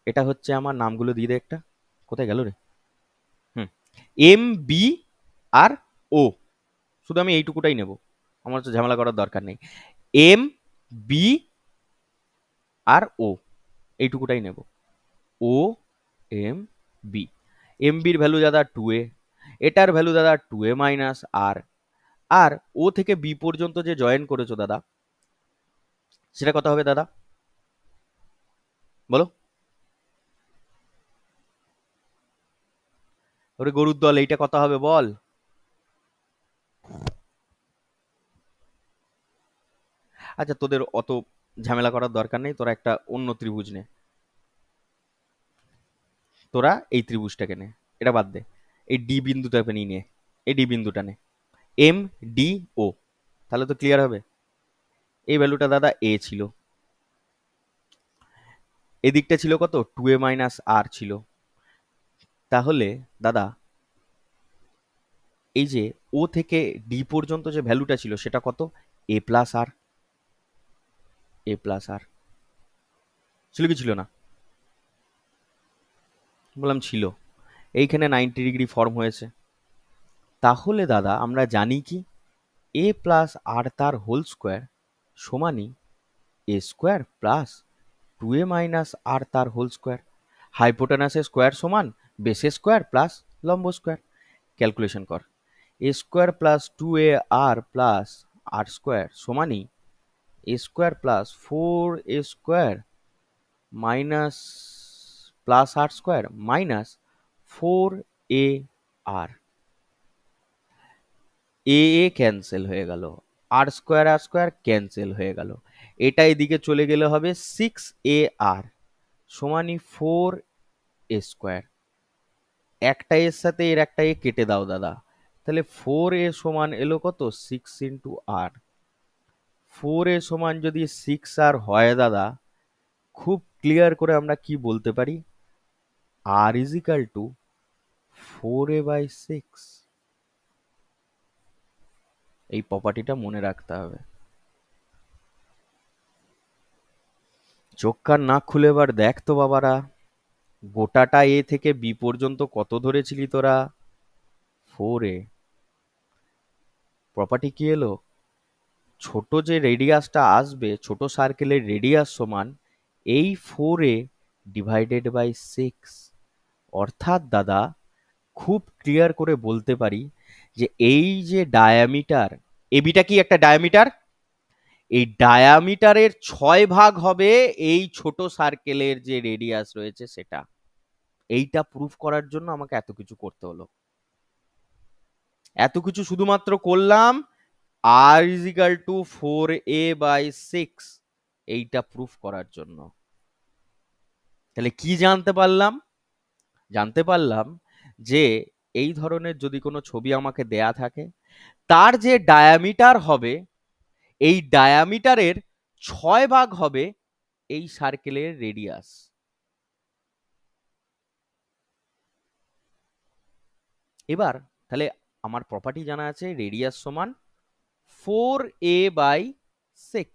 এটা হচ্ছে, আমার নামগুলো দিয়ে দে একটা, কোথায় গেল রে? হুম, এম বি আর ও। শুধু আমি এইটুকুটাই নেব, আমার তো ঝামেলা করার দরকার নেই। এম বি আর ও, এইটুকুটাই নেব। ও এম বি। এম বির ভ্যালু দাদা 2a, এটার ভ্যালু দাদা 2a মাইনাস আর। আর ও থেকে বি পর্যন্ত যে জয়েন করেছো দাদা, সেটা কত হবে দাদা বলো? ওরে গরুর দল, এইটা কত হবে বল? আচ্ছা, তোদের অত ঝামেলা করার দরকার নেই, তোরা একটা অন্য ত্রিভুজ নে। তোরা এই ত্রিভুজটাকে নে, এটা বাদ দে। এই ডি বিন্দুটাকে নিয়ে নে, এই ডি বিন্দুটা নে, এম ডি ও। তাহলে তো ক্লিয়ার হবে। এই ভ্যালুটা দাদা এ ছিল, এদিকটা ছিল কত, 2a মাইনাস আর ছিল। তাহলে দাদা এই যে ও থেকে ডি পর্যন্ত যে ভ্যালুটা ছিল সেটা কত, এ প্লাস আর। এ প্লাস আর ছিল কি ছিল না? বললাম ছিল। এইখানে 90 ডিগ্রি ফর্ম হয়েছে। তাহলে দাদা আমরা জানি কি, এ প্লাস আর তার হোল স্কোয়ার সমানই a square plus 2a minus r তার হোল স্কোয়ার। হাইপোটেনাসের স্কোয়ার সমান বেসের স্কোয়ার প্লাস লম্ব স্কোয়ার। ক্যালকুলেশন কর, a square plus 2a r plus r square সমানই a square plus 4a square minus plus r square minus 4a r. A a cancel হয়ে গেল, আর square cancel হয়ে গেল। এটা এদিকে চলে গেলে হবে 6a আর সমানই 4a স্কোয়ার। একটা এর সাথে এর একটা এ কেটে দাও দাদা, তাহলে 4a সমান এলো কত, 6 × আর। 4a সমান যদি 6r হয় দাদা, খুব ক্লিয়ার করে আমরা কি বলতে পারি, r is equal two 4a/6। এই প্রপার্টিটা মনে রাখতে হবে। চোখ কান না খুলে এবার দেখ তো বাবারা, গোটাটা এ থেকে বি পর্যন্ত কত ধরেছিলি তোরা, 4a। প্রপার্টি কি এলো, ছোট যে রেডিয়াসটা আসবে, ছোট সার্কেলের রেডিয়াস সমান এই 4a/6। অর্থাৎ দাদা খুব ক্লিয়ার করে বলতে পারি যে এই যে ডায়ামিটার, এবিটা কি একটা ডায়ামিটার, এই ডায়ামিটারের 6 ভাগ হবে এই ছোট সার্কেলের যে রেডিয়াস রয়েছে সেটা। এইটা প্রুফ করার জন্য আমাকে এত কিছু করতে হলো। এত কিছু শুধুমাত্র করলাম আর ইজ ইকাল টু 4a/6 এইটা প্রুফ করার জন্য। তাহলে কি জানতে পারলাম? জানতে পারলাম যে এই ধরনের যদি কোনো ছবি আমাকে দেয়া থাকে, তার যে ডায়ামিটার হবে, এই ডায়ামিটারের 6 ভাগ হবে এই সার্কেলের রেডিয়াস। এবার তাহলে আমার প্রপার্টি জানা আছে, রেডিয়াস সমান 4a/6।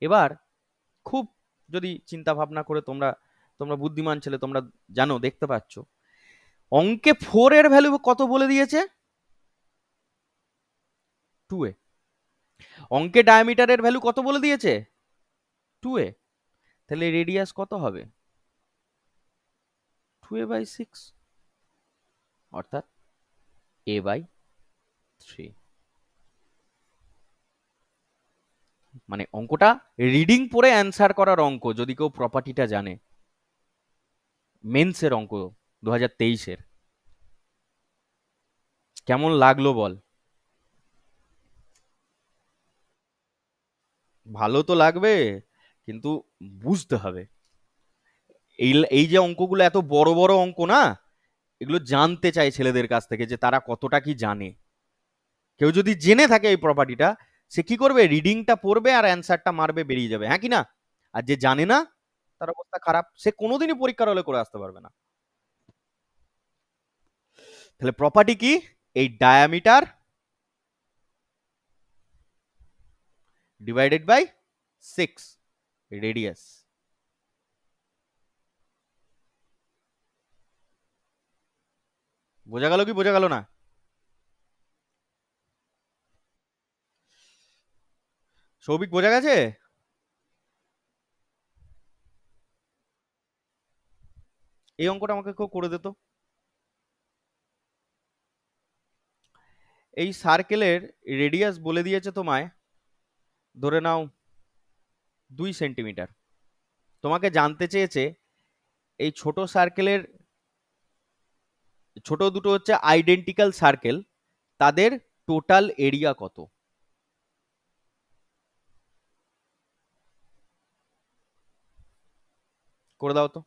এবার খুব যদি চিন্তা ভাবনা করে, তোমরা তোমরা বুদ্ধিমান ছেলে, তোমরা জানো, দেখতে পাচ্ছ অঙ্কে 4 এর ভ্যালু কত বলে দিয়েছে, 2a। অঙ্কে ডায়ামিটারের ভ্যালু কত বলে দিয়েছে, 2a। তাহলে রেডিয়াস কত হবে, 2a/6, অর্থাৎ a/3। মানে অঙ্কটা রিডিং পড়ে অ্যান্সার করার অঙ্ক, যদি কেউ প্রপার্টিটা জানে। মেন্সের অঙ্ক 2023-এর। কেমন লাগলো বল? ভালো তো লাগবে, কিন্তু বুঝতে হবে। এই এই যে অঙ্কগুলো এত বড় বড় অঙ্ক না, এগুলো জানতে চাই ছেলেদের কাছ থেকে যে তারা কতটা কি জানে। কেউ যদি জেনে থাকে এই প্রপার্টিটা, সে কি করবে, রিডিংটা পড়বে আর অ্যান্সারটা মারবে, বেরিয়ে যাবে, হ্যাঁ কি না? আর যে জানে না, তার অবস্থা খারাপ, সে কোনোদিনই পরীক্ষার হলে করে আসতে পারবে না। তাহলে প্রপার্টি কি, এই ডায়ামিটার ডিভাইডেড বাই 6 রেডিয়াস। বোঝা গেল কি বোঝা গেল না? সৌভিক বোঝা গেছে? এই অঙ্কটা আমাকে কেউ করে দিত। এই সার্কেলের রেডিয়াস বলে দিয়েছে তোমায়, ধরে নাও 2 সেন্টিমিটার। তোমাকে জানতে চেয়েছে এই ছোট সার্কেলের, ছোট দুটো হচ্ছে আইডেন্টিক্যাল সার্কেল, তাদের টোটাল এরিয়া কত। করে দাও তো,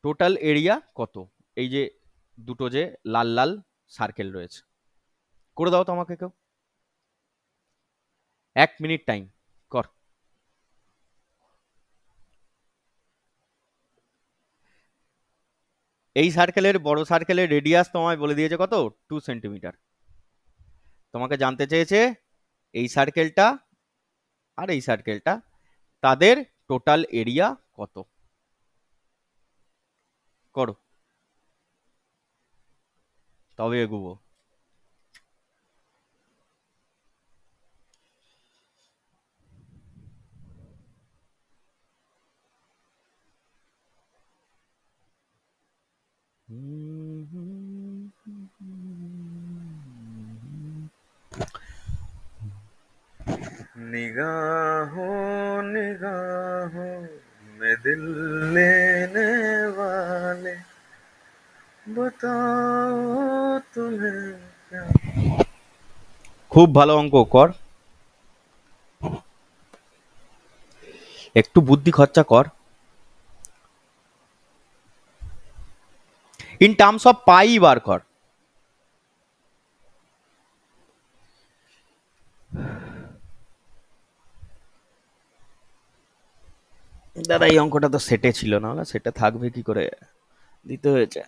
টোটাল এরিয়া কত, এই যে দুটো যে লাল লাল সার্কেল রয়েছে, করে দাও তো আমাকে কেউ। 1 মিনিট টাইম, কর। এই সার্কেলের, বড় সার্কেলের রেডিয়াস তোমায় বলে দিয়েছে কত, 2 সেন্টিমিটার। তোমাকে জানতে চেয়েছে এই সার্কেলটা আর এই সার্কেলটা, তাদের টোটাল এরিয়া কত। করো, তবে এগুবো। निगाहों निगाहों में दिल लेने वाले, बताओ तुम्हें क्या। খুব ভালো অঙ্ক কর, একটু বুদ্ধি খরচা কর। ইন টার্মস অফ পাই বার কর। দাদা এই অঙ্কটা তো সেটে ছিল না, সেটে থাকবে কি করে, দিতে হয়েছে।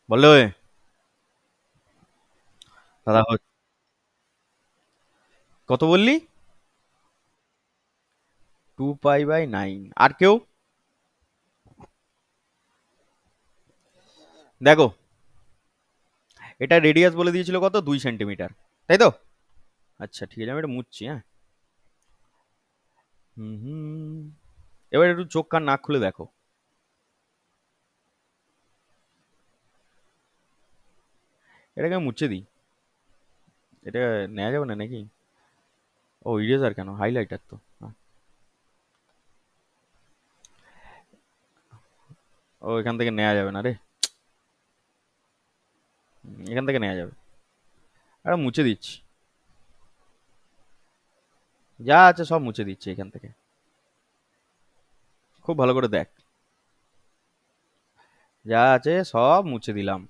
বলো দাদা, কত বললি? 2π/9। আর কেউ? দেখো, এটা রেডিয়াস বলে দিয়েছিল কত, 2 সেন্টিমিটার, তাই তো? আচ্ছা ঠিক আছে, আমি এটা মুছছি, হ্যাঁ। হুম, এবার একটু চোখ কান নাক খুলে দেখো। এটাকে আমি মুছে দিই, এটা নেওয়া যাবে না নাকি? ও ইরেজার কেন, হাইলাইটার তো। ও এখান থেকে নেওয়া যাবে না রে, এখান থেকে নেওয়া যাবে। আর মুছে দিচ্ছি, যা আছে সব মুছে দিচ্ছি এখান থেকে। খুব ভালো করে দেখ, যা আছে সব মুছে দিলাম।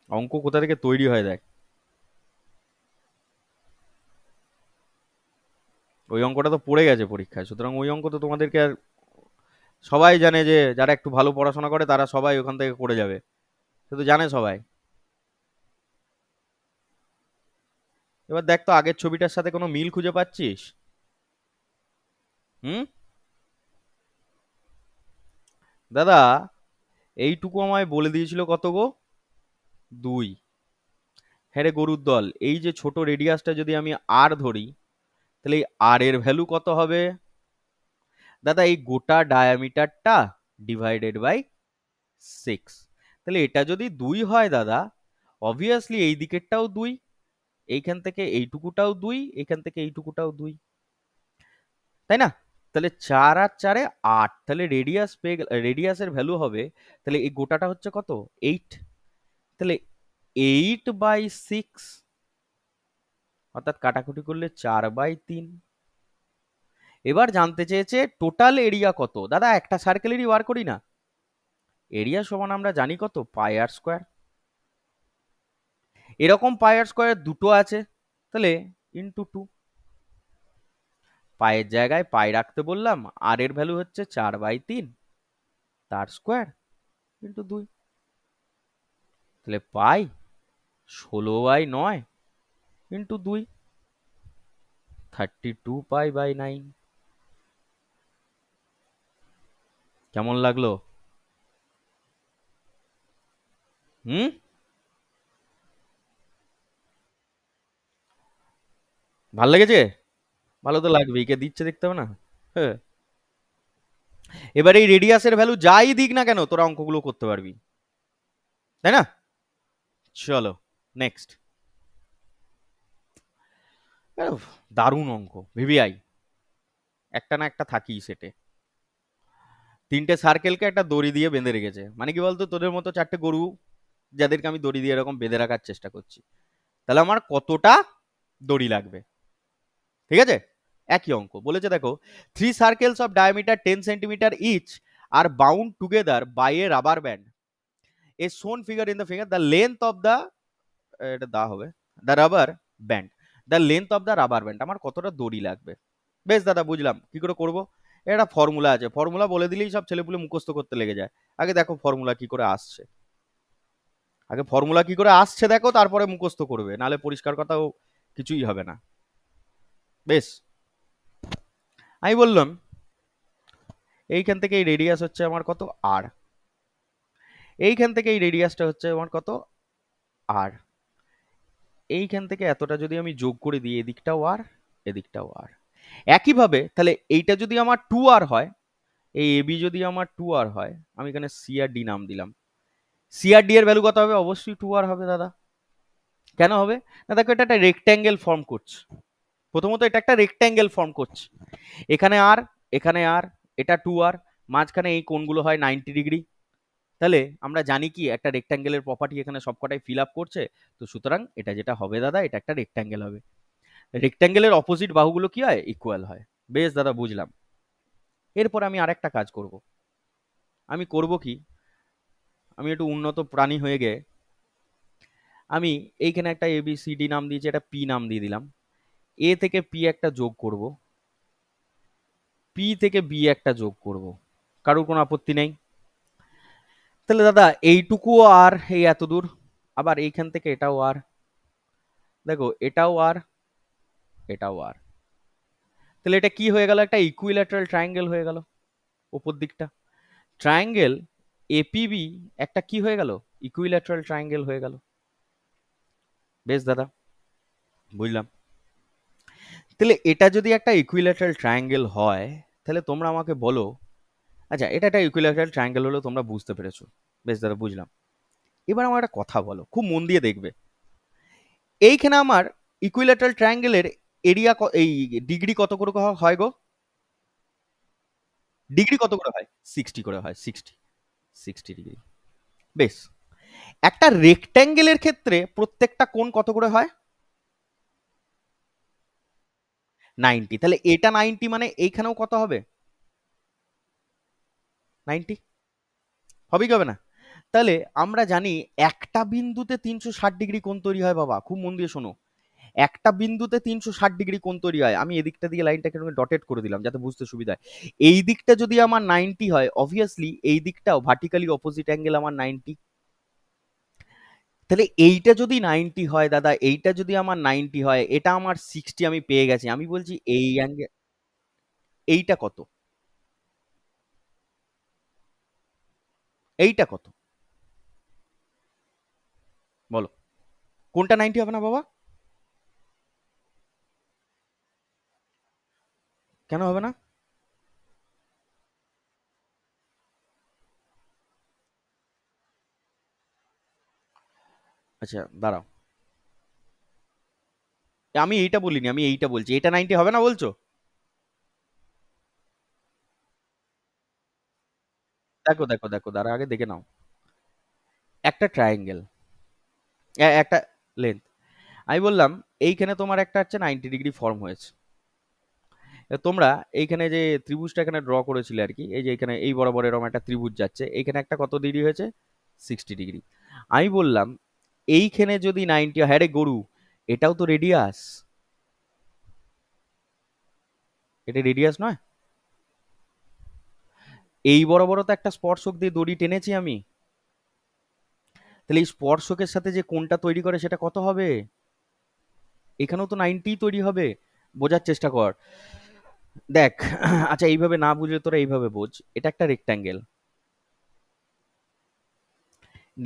অঙ্ক কোথা থেকে তৈরি হয় দেখ। ওই অঙ্কটা তো পড়ে গেছে পরীক্ষায়, সুতরাং ওই অঙ্ক তো তোমাদেরকে আর, সবাই জানে যে যারা একটু ভালো পড়াশোনা করে তারা সবাই ওখান থেকে করে যাবে, সে তো জানে সবাই। এবার দেখ তো আগের ছবিটার সাথে কোনো মিল খুঁজে পাচ্ছিস? হুম দাদা, এইটুকু আমায় বলে দিয়েছিল কত গো, 2। হ্যাঁ রে গরুর দল, এই যে ছোট রেডিয়াসটা যদি আমি আর ধরি, তাহলে এই আর এর ভ্যালু কত হবে দাদা, এই গোটা ডায়ামিটারটা ডিভাইডেড বাই 6। তাহলে এটা যদি 2 হয় দাদা, অবভিয়াসলি এই দিকেরটাও 2, এইখান থেকে এইটুকুটাও 2, এখান থেকে এইটুকুটাও 2, তাই না? তাহলে 4 আর 4-এ 8, তাহলে রেডিয়াসের ভ্যালু হবে, তাহলে এই গোটাটা হচ্ছে কত? 8। তাহলে 8/6, অর্থাৎ কাটাকুটি করলে 4/3। এবার জানতে চেয়েছে টোটাল এরিয়া কত। দাদা একটা সার্কেলেরই বার করি না, এরিয়া সমান আমরা জানি কত, পাই আর স্কোয়ার। এরকম পাই আর স্কোয়ার দুটো আছে, তাহলে ইন্টু 2, পায়ের জায়গায় পাই রাখতে বললাম, আর এর ভ্যালু হচ্ছে 4/3, তার স্কোয়ার ইন্টু 2, তাহলে পাই 16/9 ইন্টু 2, 32 পাই/9। কেমন লাগলো? হুম? ভাল লেগেছে? ভালো তো লাগবেই, কে দিচ্ছে দেখতে হবে না? হ্যাঁ। এবার এই রেডিয়াসের ভ্যালু যাই দিক না কেন, তোরা অঙ্কগুলো করতে পারবি, তাই না? চলো নেক্সট। দারুণ অঙ্ক, ভিভিআই একটা না একটা থাকি সেটে। 3টে সার্কেলকে একটা দড়ি দিয়ে বেঁধে রেখেছে, মানে কি বলতো, তোদের মতো 4টে গরু যাদেরকে আমি দড়ি দিয়ে এরকম বেঁধে রাখার চেষ্টা করছি, তাহলে আমার কতটা দড়ি লাগবে? ঠিক আছে, একই অঙ্ক বলেছে, দেখো 3 circles of diameter 10 centimetre each are bound together by a rubber band as shown figure in the figure the length of the, এটা দা হবে, the rubber band, the length of the rubber band, আমার কতটা দড়ি লাগবে। বেশ দাদা বুঝলাম, কি করে করব? এটা ফর্মুলা আছে, ফর্মুলা বলে দিলেই সব ছেলেপুলে মুখস্থ করতে লেগে যায়। আগে দেখো ফর্মুলা কি করে আসছে, আগে ফর্মুলা কি করে আসছে দেখো, তারপরে মুখস্থ করবে, নালে পরিষ্কার কথাও কিছুই হবে না। বেশ, আমি বললাম এইখান থেকে এই রেডিয়াস হচ্ছে আমার কত, আর। এইখান থেকে এই রেডিয়াসটা হচ্ছে আমার কত, আর। এইখান থেকে এতটা যদি আমি যোগ করে দিই, এদিকটাও আর এদিকটাও আর, একইভাবে তাহলে এইটা যদি আমার 2r হয়, এই এবি যদি আমার 2r হয়, আমি এখানে সি আর ডি নাম দিলাম, সি আর ডি এর ভ্যালু কত হবে? অবশ্যই 2r হবে দাদা। কেন হবে? না দেখো, এটা একটা রেক্ট্যাঙ্গেল ফর্ম করছে, প্রথমত এটা একটা রেক্ট্যাঙ্গেল ফর্ম করছে, এখানে আর, এখানে আর, এটা 2r, মাঝখানে এই কোণগুলো হয় 90 ডিগ্রি। তাহলে আমরা জানি কি একটা রেক্ট্যাঙ্গেলের প্রপার্টি এখানে সবকটাই ফিল আপ করছে, তো সুতরাং এটা যেটা হবে দাদা, এটা একটা রেক্ট্যাঙ্গেল হবে। রেক্ট্যাঙ্গেলের অপোজিট বাহুগুলো কি হয়? ইকুয়াল হয়। বেশ দাদা বুঝলাম। এরপর আমি আরেকটা কাজ করব, আমি করব কি, আমি একটু উন্নত প্রাণী হয়ে গিয়ে আমি এইখানে একটা এবিসিডি নাম দিয়েছি, একটা পি নাম দিয়ে দিলাম, এ থেকে পি একটা যোগ করব, পি থেকে বি একটা যোগ করব, কারোর কোনো আপত্তি নেই? তাহলে দাদা এইটুকু আর এই এত দূর, আবার এইখান থেকে এটাও আর, দেখো এটাও আর এটাও আর, তাহলে এটা কি হয়ে গেল? একটা ইকুইল্যাটারাল ট্রায়াঙ্গেল হয়ে গেল উপর দিকটা। ট্রায়াঙ্গেল এপিবি একটা কি হয়ে গেল? ইকুইল্যাটারাল ট্রায়াঙ্গেল হয়ে গেল। বেশ দাদা বুঝলাম। তাহলে এটা যদি একটা ইকুইল্যাটারাল ট্রায়াঙ্গেল হয়, তাহলে তোমরা আমাকে বলো, আচ্ছা এটা একটা ইকুইল্যাটারাল ট্রায়াঙ্গেল হলো, তোমরা বুঝতে পেরেছো, বেশ দাদা বুঝলাম। এবার আমার একটা কথা বলো, খুব মন দিয়ে দেখবে, এইখানে আমার ইকুইল্যাটারাল ট্রায়াঙ্গেলের এরিয়া, এই ডিগ্রি কত করে হয় গো? ডিগ্রি কত করে হয়? 60 করে হয়, 60 ডিগ্রি। বেশ, একটা রেক্ট্যাঙ্গেলের ক্ষেত্রে প্রত্যেকটা কোণ কত করে হয়? 90। তাহলে এটা 90 মানে এইখানেও কত হবে? 90 হবে কি হবে না? তাহলে আমরা জানি একটা বিন্দুতে 360 ডিগ্রি কোণ তৈরি হয় বাবা, খুব মন দিয়ে শোনো, একটা বিন্দুতে 360 ডিগ্রি কোণ তৈরি হয়। আমি এদিকটা দিয়ে লাইনটাকে ডটেড করে দিলাম যাতে বুঝতে সুবিধা হয়। এই দিকটা যদি আমার 90 হয়, অবভিয়াসলি এই দিকটাও ভার্টিক্যালি অপোজিট অ্যাঙ্গেল আমার 90। তাহলে এইটা যদি 90 হয় দাদা, এইটা যদি আমার 90 হয়, এটা আমার 60 আমি পেয়ে গেছি। আমি বলছি এই অ্যাঙ্গেল, এইটা কত? এইটা কত? বলো, কোনটা 90 হবে না বাবা? কেন হবে না? আচ্ছা দাঁড়াও, আমি এইটা বলিনি, আমি এইটা বলছি, এটা 90 হবে না বলছো? দেখো দেখো দেখো, দাঁড়া আগে দেখে নাও। একটা ট্রায়াঙ্গেল, একটা লেন্থ, আমি বললাম এইখানে তোমার একটা হচ্ছে 90 ডিগ্রি ফর্ম হয়েছে। তোমরা এইখানে যে ত্রিভুজটা এখানে ড্র করেছিলে আর কি, এই যে এখানে এই বরাবর এরকম একটা ত্রিভুজ যাচ্ছে, এখানে একটা কত ডিগ্রি হয়েছে, 60 ডিগ্রি। আমি বললাম এইখানে যদি 90, হ্যাঁ রে গরু, এটাও তো রেডিয়াস, এটা রেডিয়াস নয়? এই বরাবরও তো একটা স্পর্শক দিয়ে দড়ি টেনেছি আমি, তাহলে এই স্পর্শকের সাথে যে কোণটা তৈরি করে সেটা কত হবে? এখানেও তো 90 তৈরি হবে। বোঝার চেষ্টা কর, দেখ। আচ্ছা এইভাবে না বুঝলে তোরা এইভাবে বোঝ, এটা একটা রেক্ট্যাঙ্গেল,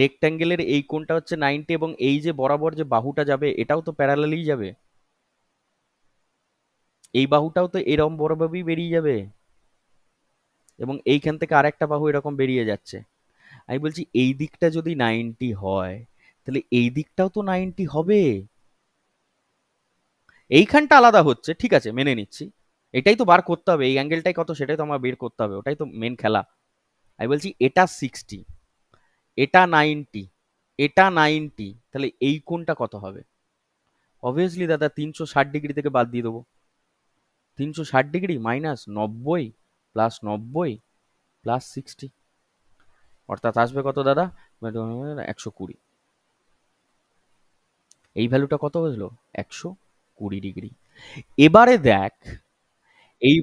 রেক্ট্যাঙ্গেলের এই কোণটা হচ্ছে 90, এবং এই যে বরাবর যে বাহুটা যাবে এটাও তো প্যারালালি যাবে, এই বাহুটাও তো এরকম বরাবরই বেরিয়ে যাবে, এবং এইখান থেকে আরেকটা বাহু এরকম বেরিয়ে যাচ্ছে। আমি বলছি এই দিকটা যদি 90 হয়, তাহলে এই দিকটাও তো 90 হবে। এইখানটা আলাদা হচ্ছে, ঠিক আছে মেনে নিচ্ছি, এটাই তো বার করতে হবে, এই অ্যাঙ্গেলটাই কত সেটাই তো আমার বের করতে হবে, ওটাই তো মেন খেলা। আমি বলছি এটা 60, এটা 90, এটা 90, তাহলে এই কোণটা কত হবে? অবভিয়াসলি দাদা 360 ডিগ্রি থেকে বাদ দিয়ে দেবো, 360 ডিগ্রি মাইনাস 90 প্লাস 90 প্লাস 60, অর্থাৎ আসবে কত দাদা, 120। এই ভ্যালুটা কত হলো, 120 ডিগ্রি। এবারে দেখ, এই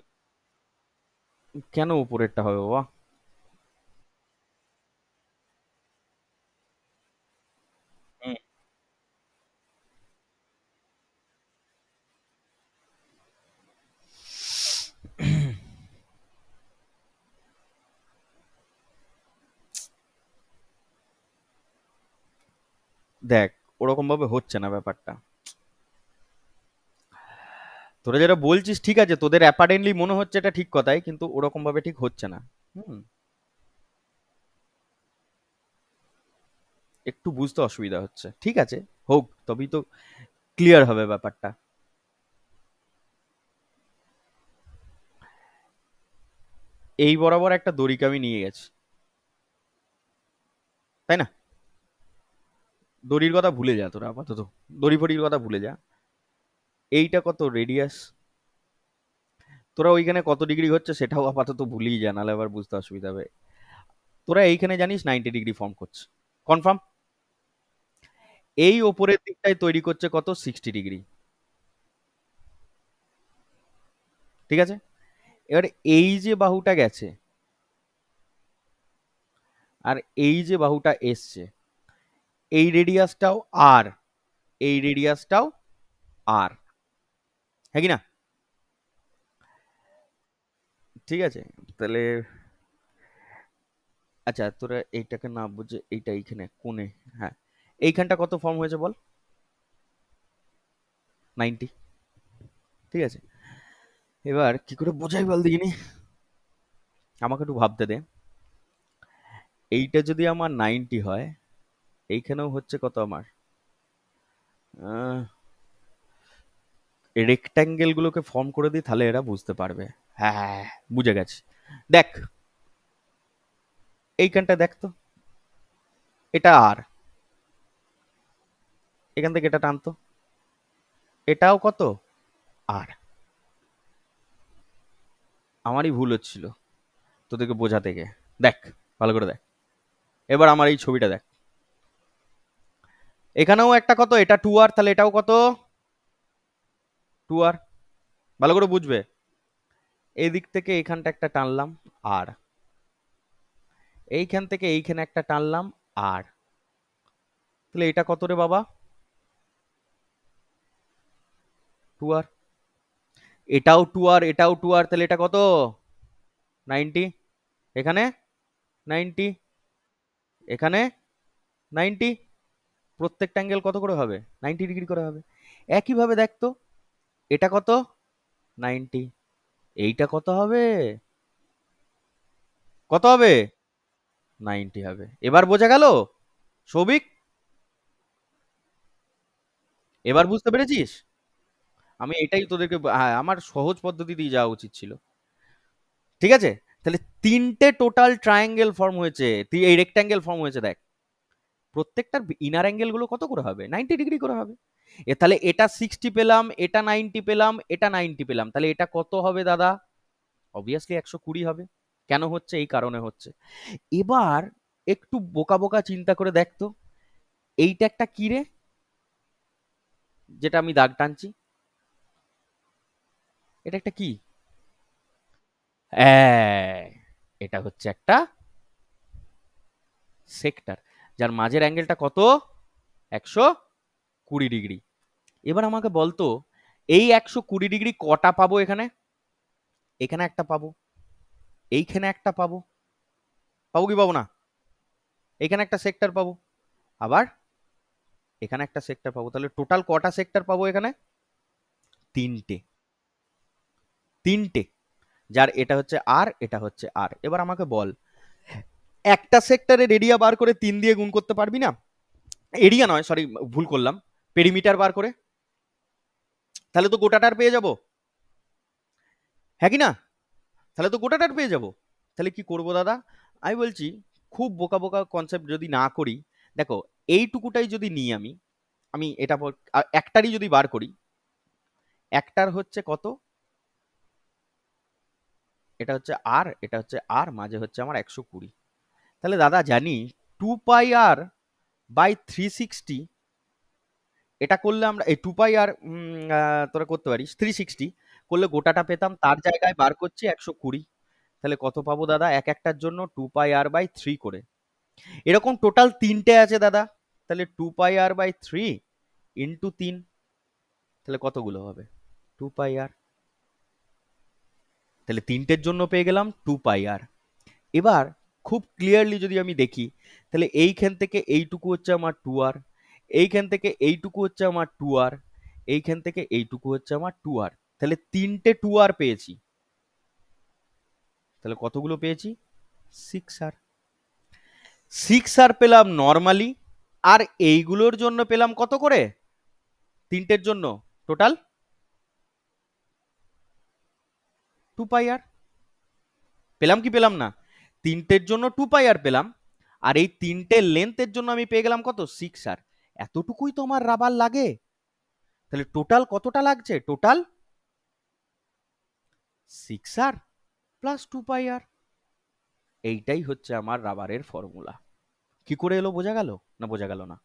কেন উপরেরটা হবে বাবা? হুম, দেখ ওরকম ভাবে হচ্ছে না ব্যাপারটা, তোরা যেটা বলছিস ঠিক আছে, তোদের অ্যাপারেন্টলি মনে হচ্ছে এটা ঠিক কথাই, কিন্তু ওরকম ভাবে ঠিক হচ্ছে না। হুম, একটু বুঝতে অসুবিধা হচ্ছে, ঠিক আছে, হোক, তবেই তো ক্লিয়ার হবে ব্যাপারটা। এই বরাবর একটা দড়িকে আমি নিয়ে গেছি, তাই না? দড়ির কথা ভুলে যা তোরা আপাতত, দড়ি ফড়ির কথা ভুলে যা। এইটা কত রেডিয়াস, তোরা ওইখানে কত ডিগ্রি হচ্ছে সেটাও আপাতত ভুলেই যা, নাহলে আবার বুঝতে অসুবিধা হবে। তোরা এইখানে জানিস 90 ডিগ্রি ফর্ম করছে, কনফার্ম। এই ওপরের দিকটাই তৈরি করছে কত, 60 ডিগ্রি, ঠিক আছে। এবার এই যে বাহুটা গেছে আর এই যে বাহুটা এসছে, এই রেডিয়াসটাও আর এই রেডিয়াসটাও আর, হ্যাঁ কি না? ঠিক আছে, তাহলে আচ্ছা তোরা এইটাকে না বুঝে এইটা এইখানে কোণে, হ্যাঁ, এইখানটা কত ফর্ম হয়েছে বল, 90, ঠিক আছে। এবার কি করে বোঝাই বল দেখিনি, আমাকে একটু ভাবতে দে। এইটা যদি আমার 90 হয়, এইখানেও হচ্ছে কত আমার, রেক্ট্যাঙ্গেল গুলোকে ফর্ম করে দিই তাহলে এরা বুঝতে পারবে। হ্যাঁ, বুঝে গেছি। দেখ এইখানটা দেখ তো, এটা আর, এখান থেকে এটা টানতো, এটাও কত, আর। আমারই ভুল হচ্ছিল তোদেরকে বোঝাতে গিয়ে। দেখ ভালো করে দেখ, এবার আমার এই ছবিটা দেখ, এখানেও একটা কত, এটা 2r, তাহলে এটাও কত, 2r। ভালো করে বুঝবে, এই দিক থেকে এইখানটা একটা টানলাম আর, এইখান থেকে এইখানে একটা টানলাম আর, তাহলে এটা কত রে বাবা, 2r। এটাও 2r, এটাও 2r, তাহলে এটা কত, 90। এখানে 90, এখানে 90, প্রত্যেকটা অ্যাঙ্গেল কত করে হবে, 90 ডিগ্রি করে হবে। একইভাবে দেখ তো, এটা কত, 90, এইটা কত হবে, কত হবে, 90 হবে। এবার বোঝা গেল সৌভিক, এবার বুঝতে পেরেছিস? আমি এটাই তোদেরকে হ্যাঁ, আমার সহজ পদ্ধতি দিয়ে যাওয়া উচিত ছিল। ঠিক আছে, তাহলে তিনটে টোটাল ট্রায়াঙ্গেল ফর্ম হয়েছে, এই রেক্ট্যাঙ্গেল ফর্ম হয়েছে দেখ। প্রত্যেকটার ইনার অ্যাঙ্গেল গুলো কত করে হবে? 90 ডিগ্রি করে হবে। তাহলে এটা 60 পেলাম, এটা 90 পেলাম, এটা 90 পেলাম, তাহলে এটা কত হবে দাদা? অবভিয়াসলি 120 হবে। কেন হচ্ছে? এই কারণে হচ্ছে। এবার একটু বোকা বোকা চিন্তা করে দেখতো, এইটা একটা কি রে, যেটা আমি দাগ টানছি, এটা একটা কি? এটা হচ্ছে একটা সেক্টর, যার মাঝের অ্যাঙ্গেলটা কত? 120 ডিগ্রি। এবার আমাকে বলতো, এই 120 ডিগ্রি কটা পাবো এখানে? এখানে একটা পাবো, এইখানে একটা পাবো, পাবো কি পাবো না? এখানে একটা সেক্টর পাবো, আবার এখানে একটা সেক্টর পাবো, তাহলে টোটাল কটা সেক্টর পাবো এখানে? তিনটে। তিনটে, যার এটা হচ্ছে আর, এটা হচ্ছে আর। এবার আমাকে বল, একটা সেক্টরের এরিয়া বার করে 3 দিয়ে গুণ করতে পারবি না? এরিয়া নয়, সরি ভুল করলাম, পেরিমিটার বার করে, তাহলে তো গোটাটার পেয়ে যাব, হ্যাঁ কি না? তাহলে তো গোটাটার পেয়ে যাব। তাহলে কি করব দাদা? আমি বলছি, খুব বোকা বোকা কনসেপ্ট যদি না করি, দেখো এইটুকুটাই যদি নিই আমি, আমি এটা একটারই যদি বার করি, একটার হচ্ছে কত? এটা হচ্ছে আর, এটা হচ্ছে আর, মাঝে হচ্ছে আমার 120। তাহলে দাদা জানি 2πr/360, এটা করলে আমরা এই 2πr তোরা করতে পারিস 360 করলে গোটাটা পেতাম, তার জায়গায় বার করছি 120। তাহলে কত পাবো দাদা এক একটার জন্য? 2πr/3 করে। এরকম টোটাল তিনটে আছে দাদা, তাহলে 2πr/3 ইন্টু 3, তাহলে কতগুলো হবে? 2πr। তাহলে তিনটের জন্য পেয়ে গেলাম 2πr। এবার খুব ক্লিয়ারলি যদি আমি দেখি, তাহলে এইখান থেকে এইটুকু হচ্ছে আমার 2r, এইখান থেকে এইটুকু হচ্ছে আমার 2r, এইখান থেকে এইটুকু হচ্ছে আমার 2r, তাহলে তিনটে 2r পেয়েছি। তাহলে কতগুলো পেয়েছি? 6r। 6r পেলাম নর্মালি, আর এইগুলোর জন্য পেলাম কত করে? তিনটের জন্য টোটাল 2πr। পেলাম কি পেলাম না? তিনটের জন্য 2πr পেলাম, আর এই তিনটে লেন্থের জন্য আমি পেয়ে গেলাম কত? 6r। এতটুকুই তো আমার রাবার লাগে। তাহলে টোটাল কতটা লাগছে? Total 6r plus 2πr। এইটাই হচ্ছে আমার রাবারের ফর্মুলা। কি করে এলো? বোঝা গেল না বোঝা গেল না?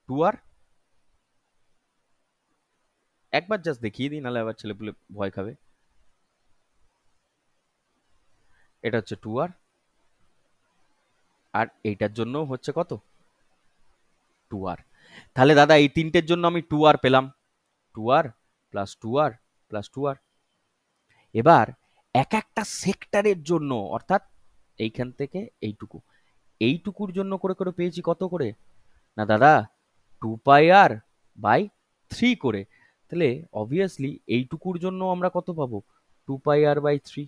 2r, একবার জাস্ট দেখিয়ে দিই, নাহলে আবার ছেলেপুলে ভয় খাবে। এটা হচ্ছে 2r, আর এইটার জন্য হচ্ছে কত? 2r। তাহলে দাদা এই তিনটের জন্য আমি 2r পেলাম, 2r plus 2r plus 2r। এবার এক একটা সেক্টরের জন্য, অর্থাৎ এইখান থেকে এইটুকু, এইটুকুর জন্য করে করে পেয়েছি কত করে? না দাদা, 2πr/3 করে। তাহলে অবভিয়াসলি এইটুকুর জন্য আমরা কত পাবো? 2πr/3।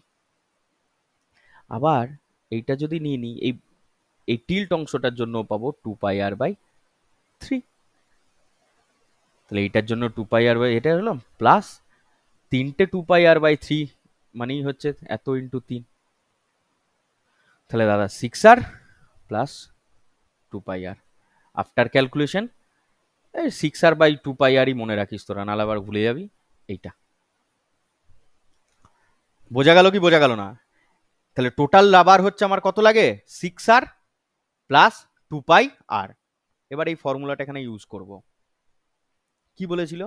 আবার এইটা যদি নিয়ে নিই, এই এই টিল্ট অংশটার জন্য পাবো 2πr/3। তাহলে এইটার জন্য 2πr, এটা হলো প্লাস তিনটে 2πr/3 মানেই হচ্ছে এত ইন্টু 3। তাহলে দাদা 6r plus 2πr after calculation. এই 6r/2πrই মনে রাখিস তোরা, নাহলে আবার ভুলে যাবি। এইটা বোঝা গেল কি বোঝা গেল না? তাহলে টোটাল রাবার হচ্ছে আমার কত লাগে? 6r plus 2πr। এবার এই ফর্মুলাটা এখানে ইউজ করব। কি বলেছিল?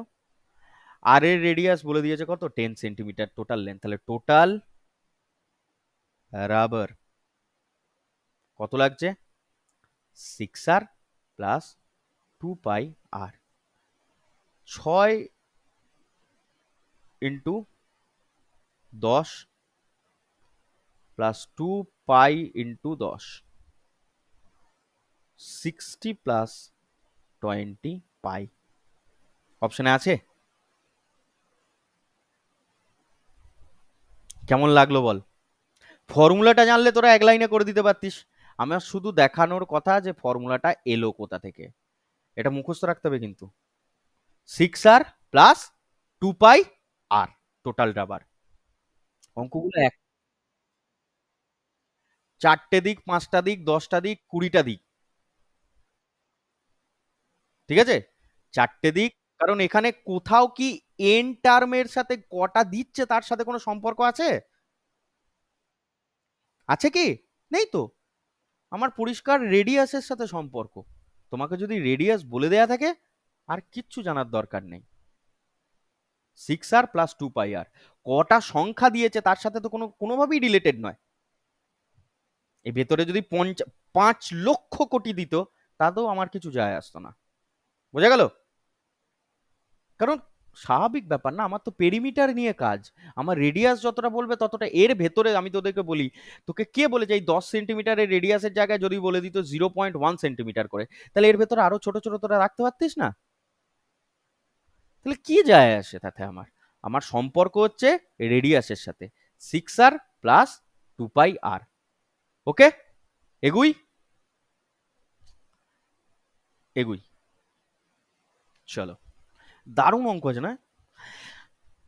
আর এর রেডিয়াস বলে দিয়েছে কত? 10 সেন্টিমিটার টোটাল লেন্থ। তাহলে টোটাল রাবার কত লাগছে? 6r plus 2πr। 6 into 10 plus 2π into 10, 60 plus 20 pi. অপশনে আছে। কেমন লাগলো বল? ফর্মুলাটা জানলে তোরা এক লাইনে করে দিতে পারতিস। আমার শুধু দেখানোর কথা যে ফর্মুলাটা এলো কোথা থেকে, এটা মুখস্থ রাখতে হবে কিন্তু। 6r প্লাস 2 পাই আর টোটালটা আবার অঙ্কগুলো এক, 4টে দিক, 5টা দিক, 10টা দিক, 20টা দিক, ঠিক আছে? 4টে দিক, কারণ এখানে কোথাও কি এন টার্মের সাথে কটা দিচ্ছে তার সাথে কোনো সম্পর্ক আছে? আছে কি? নেই তো। আমার পরিষ্কার রেডিয়াসের সাথে সম্পর্ক। তোমাকে যদি রেডিয়াস বলে দেয়া থাকে আর কিচ্ছু জানার দরকার নেই। 6r প্লাস 2 পাই আর, কটা সংখ্যা দিয়েছে তার সাথে তো কোনোভাবেই রিলেটেড নয়। এই ভেতরে যদি 5 লক্ষ কোটি দিত তাতেও আমার কিছু যায় আসতো না। বোঝা গেল? কারণ স্বাভাবিক ব্যাপার না, আমার তো পেরিমিটার নিয়ে কাজ। আমার রেডিয়াস যতটা বলবে ততটা, এর ভেতরে আমি তোদেরকে বলি, তোকে কে বলেছে এই 10 সেন্টিমিটারের রেডিয়াসের জায়গায় যদি বলে দিত 0.1 সেন্টিমিটার করে, তাহলে এর ভেতরে আরো ছোট ছোট তোরা রাখতে পারতিস না? তাহলে কি যায় আসে তাতে আমার? আমার সম্পর্ক হচ্ছে রেডিয়াসের সাথে, 6r প্লাস 2 পাই আর। ওকে, এগুই এগুই, চলো। দারুণ অঙ্ক আছে না?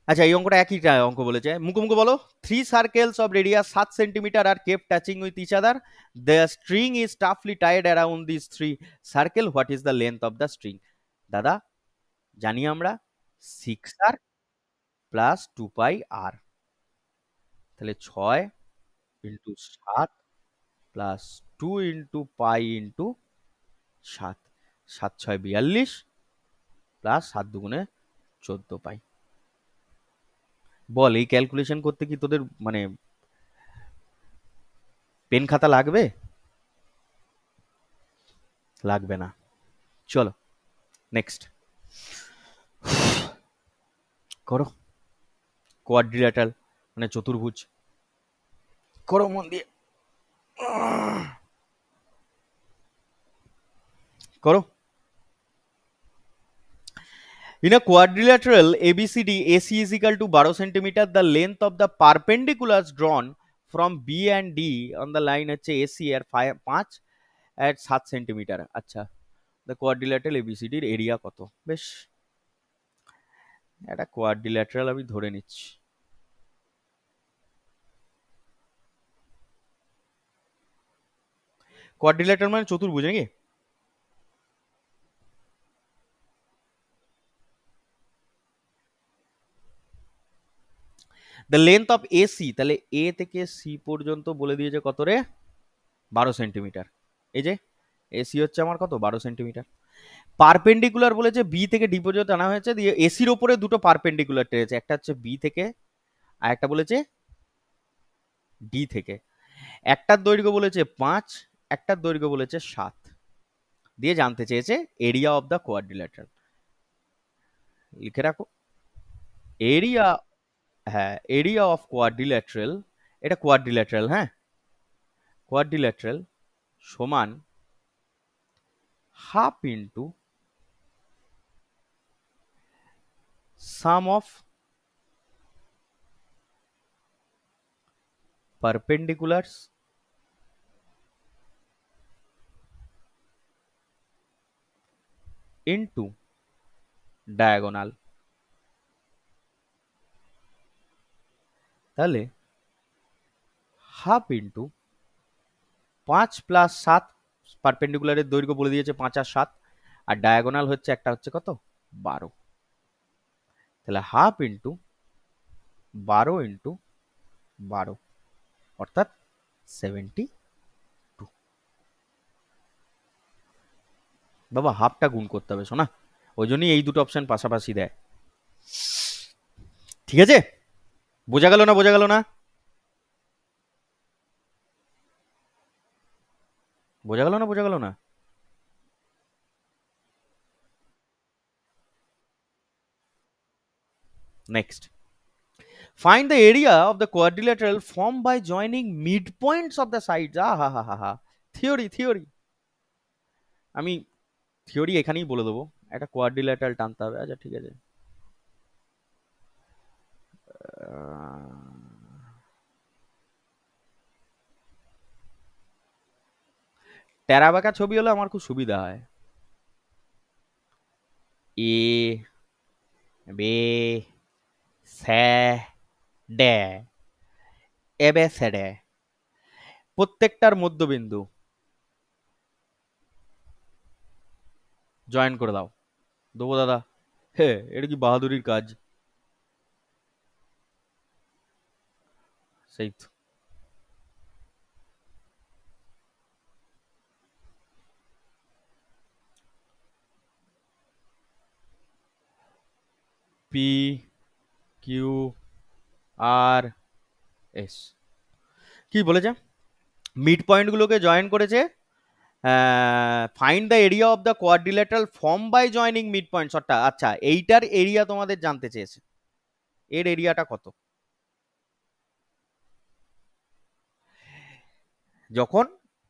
আচ্ছা, এই অঙ্কটা একই অঙ্ক বলেছে, মুখো মুখো বলো। 3 circles of radius 7 centimetre are kept touching with each other, the string is tautly tied around this 3 circle, what is the length of the string? দাদা, জানি আমরা 6r প্লাস 2 পাই আর, তাহলে 6 × 7 প্লাস 2 × পাই × 7, 7 × 6 = 42 প্লাস 7 × 2 = 14 পাই। বল, এই ক্যালকুলেশন করতে কি তোদের মানে পেন খাতা লাগবে? লাগবে না। চলো নেক্সট করো। কোয়াড্রিল্যাটারাল মানে চতুর্ভুজ, করো মন দিয়ে, করো। In a quadrilateral ABCD, AC is equal to 12 centimeter. The length of the perpendiculars drawn from B and D on the line হচ্ছে AC এর 5 at 7 সেন্টিমিটার। আচ্ছা, the quadrilateral ABCD এর এরিয়া কত? বেশ, এটা কোয়াড্রিল্যাটারাল আমি ধরে নিচ্ছি। কোয়াড্রিল্যাটারাল মানে চতুর্ভুজ নাকি? দ্য লেন্থ অফ এসি, তাহলে এ থেকে সি পর্যন্ত বলে দিয়েছে কত রে? 12 সেন্টিমিটার। এই যে এসি হচ্ছে আমার কত? 12 সেন্টিমিটার। পারপেন্ডিকুলার বলেছে বি থেকে ডি পর্যন্ত আনা হয়েছে, দিয়ে এসির ওপরে দুটো পারপেন্ডিকুলার টেনেছে, একটা হচ্ছে বি থেকে আর একটা বলেছে ডি থেকে। একটার দৈর্ঘ্য বলেছে 5, একটার দৈর্ঘ্য বলেছে 7, দিয়ে জানতে চেয়েছে এরিয়া অফ দ্য কোয়াড্রিল্যাটারাল। লিখে রাখো এরিয়া, হ্যাঁ, এরিয়া অফ কোয়াড্রিল্যাটারাল, এটা কোয়াড্রিল্যাটারাল, হ্যাঁ, কোয়াড্রিল্যাটারাল সমান half into sum of perpendiculars into diagonal. তাহলে হাফ ইন্টু 5 + 7, পারপেন্ডিকুলারের দৈর্ঘ্য বলে দিয়েছে 5 আর 7, আর ডায়াগোনাল হচ্ছে একটা হচ্ছে কত? 12। তাহলে হাফ ইন্টু 12 × 12 অর্থাৎ 72। বাবা, হাফটা গুণ করতে হবে শোনা, ওই জন্যই এই দুটো অপশন পাশাপাশি দেয়। ঠিক আছে, বোঝা গেল না? বোঝা গেল না? বোঝা গেল না? বোঝা গেল না? Next, find the area of the quadrilateral formed by joining midpoints of the sides. হা হা হা হা, থিওরি থিওরি, আমি থিওরি এখানেই বলে দেবো। একটা কোয়াড্রিল্যাটারাল টানতে হবে। আচ্ছা ঠিক আছে, টেরা বাঁকা ছবি হলে আমার খুব সুবিধা হয়। এ বে স্যা ড্যা এবে স্যাডে প্রত্যেকটার মধ্যবিন্দু জয়েন করে দাও। দেবো দাদা। হে, এটা কি বাহাদুরির কাজ? সেই তো। পি কিউ আর এস কি বলেছে? মিড পয়েন্ট গুলোকে জয়েন করেছে। Find the area of the quadrilateral form by joining mid points. আচ্ছা, এইটার এরিয়া তোমাদের জানতে চেয়েছে। এর এরিয়াটা কত? যখন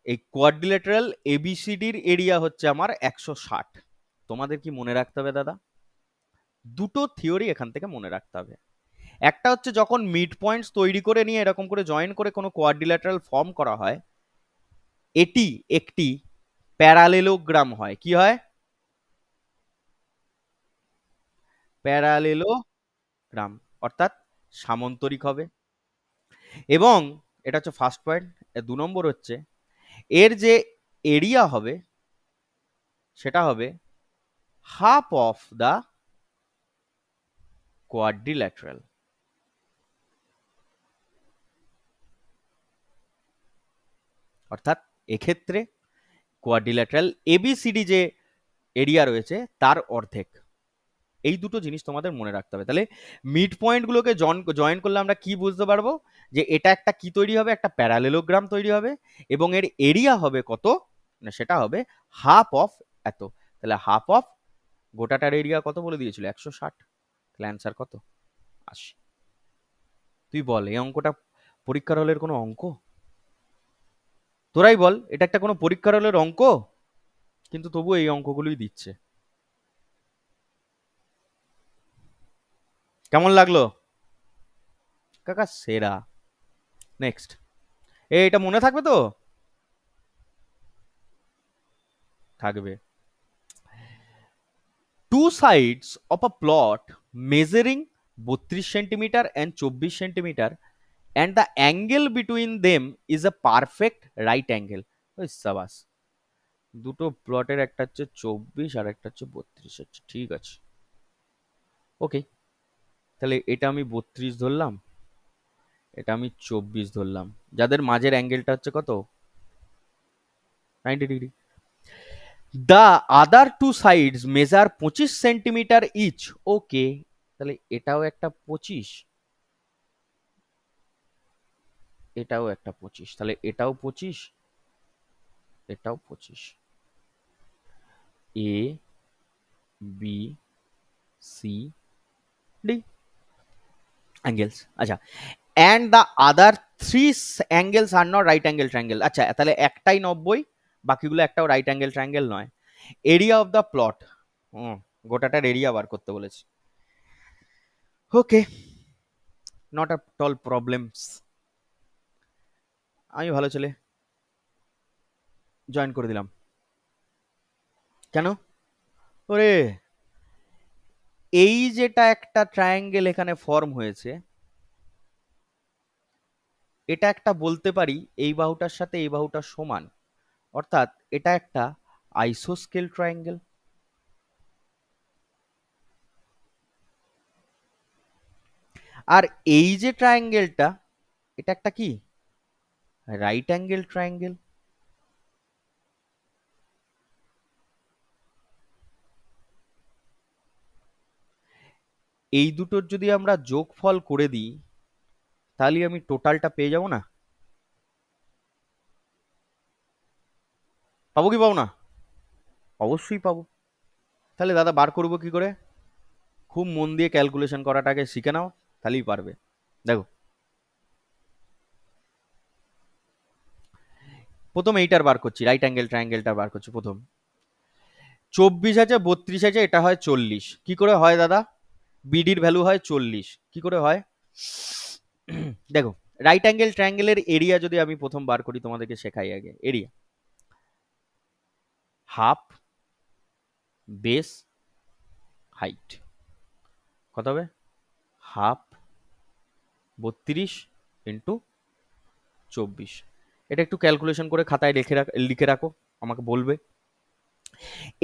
এই কোয়াড্রিল্যাটারাল এবিসিডির এরিয়া হচ্ছে আমার 160, তোমাদের কি মনে রাখতে হবে দাদা? দুটো থিওরি এখান থেকে মনে রাখতে হবে। একটা হচ্ছে যখন মিড পয়েন্টস তৈরি করে নিয়ে এরকম করে জয়েন করে কোনো কোয়াড্রিল্যাটারাল ফর্ম করা হয়, এটি একটি প্যারালেলোগ্রাম হয়। কি হয়? প্যারালেলোগ্রাম, অর্থাৎ সামান্তরিক হবে। এবং এটা হচ্ছে ফার্স্ট পয়েন্ট। 2 নম্বর হচ্ছে এর যে এরিয়া হবে সেটা হবে হাফ অফ দা কোয়াড্রিল্যাটারাল। অর্থাৎ এক্ষেত্রে কোয়াড্রিল্যাটারাল এবিসিডি যে এরিয়া রয়েছে তার অর্ধেক। এই দুটো জিনিস তোমাদের মনে রাখতে হবে। তাহলে মিড পয়েন্টগুলোকে জয়েন করলে আমরা কি বুঝতে পারবো? যে এটা একটা কি তৈরি হবে? একটা প্যারালেলোগ্রাম তৈরি হবে, এবং এর এরিয়া হবে কত? না, সেটা হবে হাফ অফ এত। তাহলে হাফ অফ গোটাটার এরিয়া কত বলে দিয়েছিল? 160। তাহলে অ্যান্সার কত? 80। তুই বল, এই অঙ্কটা পরীক্ষার হলের কোনো অঙ্ক? তোরাই বল, এটা একটা কোনো পরীক্ষার হলের অঙ্ক? কিন্তু তবু এই অঙ্কগুলোই দিচ্ছে। কেমন লাগলো কাকা? সেরা। নেক্সট। এটা মনে থাকবে তো? থাকবে। Two sides of a plot measuring 32 centimetre and 24 centimetre and the angle between them is a perfect right angle. ওই সাবাস। দুটো প্লটের একটা হচ্ছে 24 আর একটা হচ্ছে 32 হচ্ছে। ঠিক আছে, ওকে। তাহলে এটা আমি 32 ধরলাম, এটা আমি 24 ধরলাম, যাদের মাঝের অ্যাঙ্গেলটা হচ্ছে কত? 90 degree. The other two sides measure 25 centimetre each. Okay, তাহলে এটাও একটা 25, এটাও একটা 25, তাহলে এটাও 25, এটাও 25। A B C D angles. আচ্ছা, and the other three angles are not right angle triangle. আচ্ছা, তাহলে একটাই 90, বাকিগুলো একটাও রাইট অ্যাঙ্গেল ট্রায়াঙ্গেল নয়। এরিয়া অফ দ্য প্লট, গোটাটার এরিয়া বার করতে বলেছি। Okay, not at all problems. আমি ভালো ছেলে, জয়েন করে দিলাম। কেন? ওরে, এই যেটা একটা ট্রায়াঙ্গেল এখানে ফর্ম হয়েছে, এটা একটা বলতে পারি এই বাহুটার সাথে এই বাহুটার সমান, অর্থাৎ এটা একটা আইসোস্কেল ট্রায়াঙ্গেল। আর এই যে ট্রায়াঙ্গেলটা, এটা একটা কি রাইট অ্যাঙ্গেল ট্রায়াঙ্গেল। এই দুটোর যদি আমরা যোগফল করে দিই, তাহলে আমি টোটালটা পেয়ে যাব না? পাবো কি পাবো না? অবশ্যই পাবো। তাহলে দাদা বার করবো কি করে? খুব মন দিয়ে ক্যালকুলেশন করাটাকে শিখে নাও, তাহলেই পারবে। দেখো, প্রথম এইটার বার করছি, রাইট অ্যাঙ্গেল ট্রায়াঙ্গেলটা বার করছি প্রথম। 24 আছে, 32 আছে, এটা হয় 40। কি করে হয় দাদা? বিডির ভ্যালু হয় 40। কি করে হয়? দেখো, রাইট অ্যাঙ্গেল ট্রায়াঙ্গেলের এরিয়া যদি আমি প্রথম বার করি, তোমাদেরকে শেখাই আগে এরিয়া। হাফ বেস হাইট কত হবে? Half 32 into 24। এটা একটু ক্যালকুলেশন করে খাতায় লিখে রাখো, আমাকে বলবে।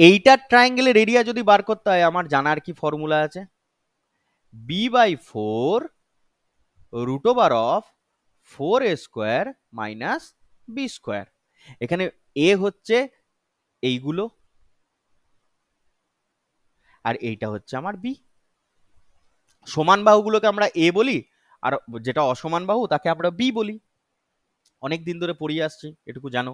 এইটার ট্রায়াঙ্গেলের এরিয়া যদি বার করতে হয় আমার জানার কি ফর্মুলা আছে? b/4 root over of 4a square minus B square. এখানে এ হচ্ছে এইগুলো আর এইটা হচ্ছে আমার বি। সমান বাহুগুলোকে আমরা এ বলি, আর যেটা অসমান বাহু তাকে আমরা বি বলি। অনেক দিন ধরে পড়িয়ে আসছি, এটুকু জানো।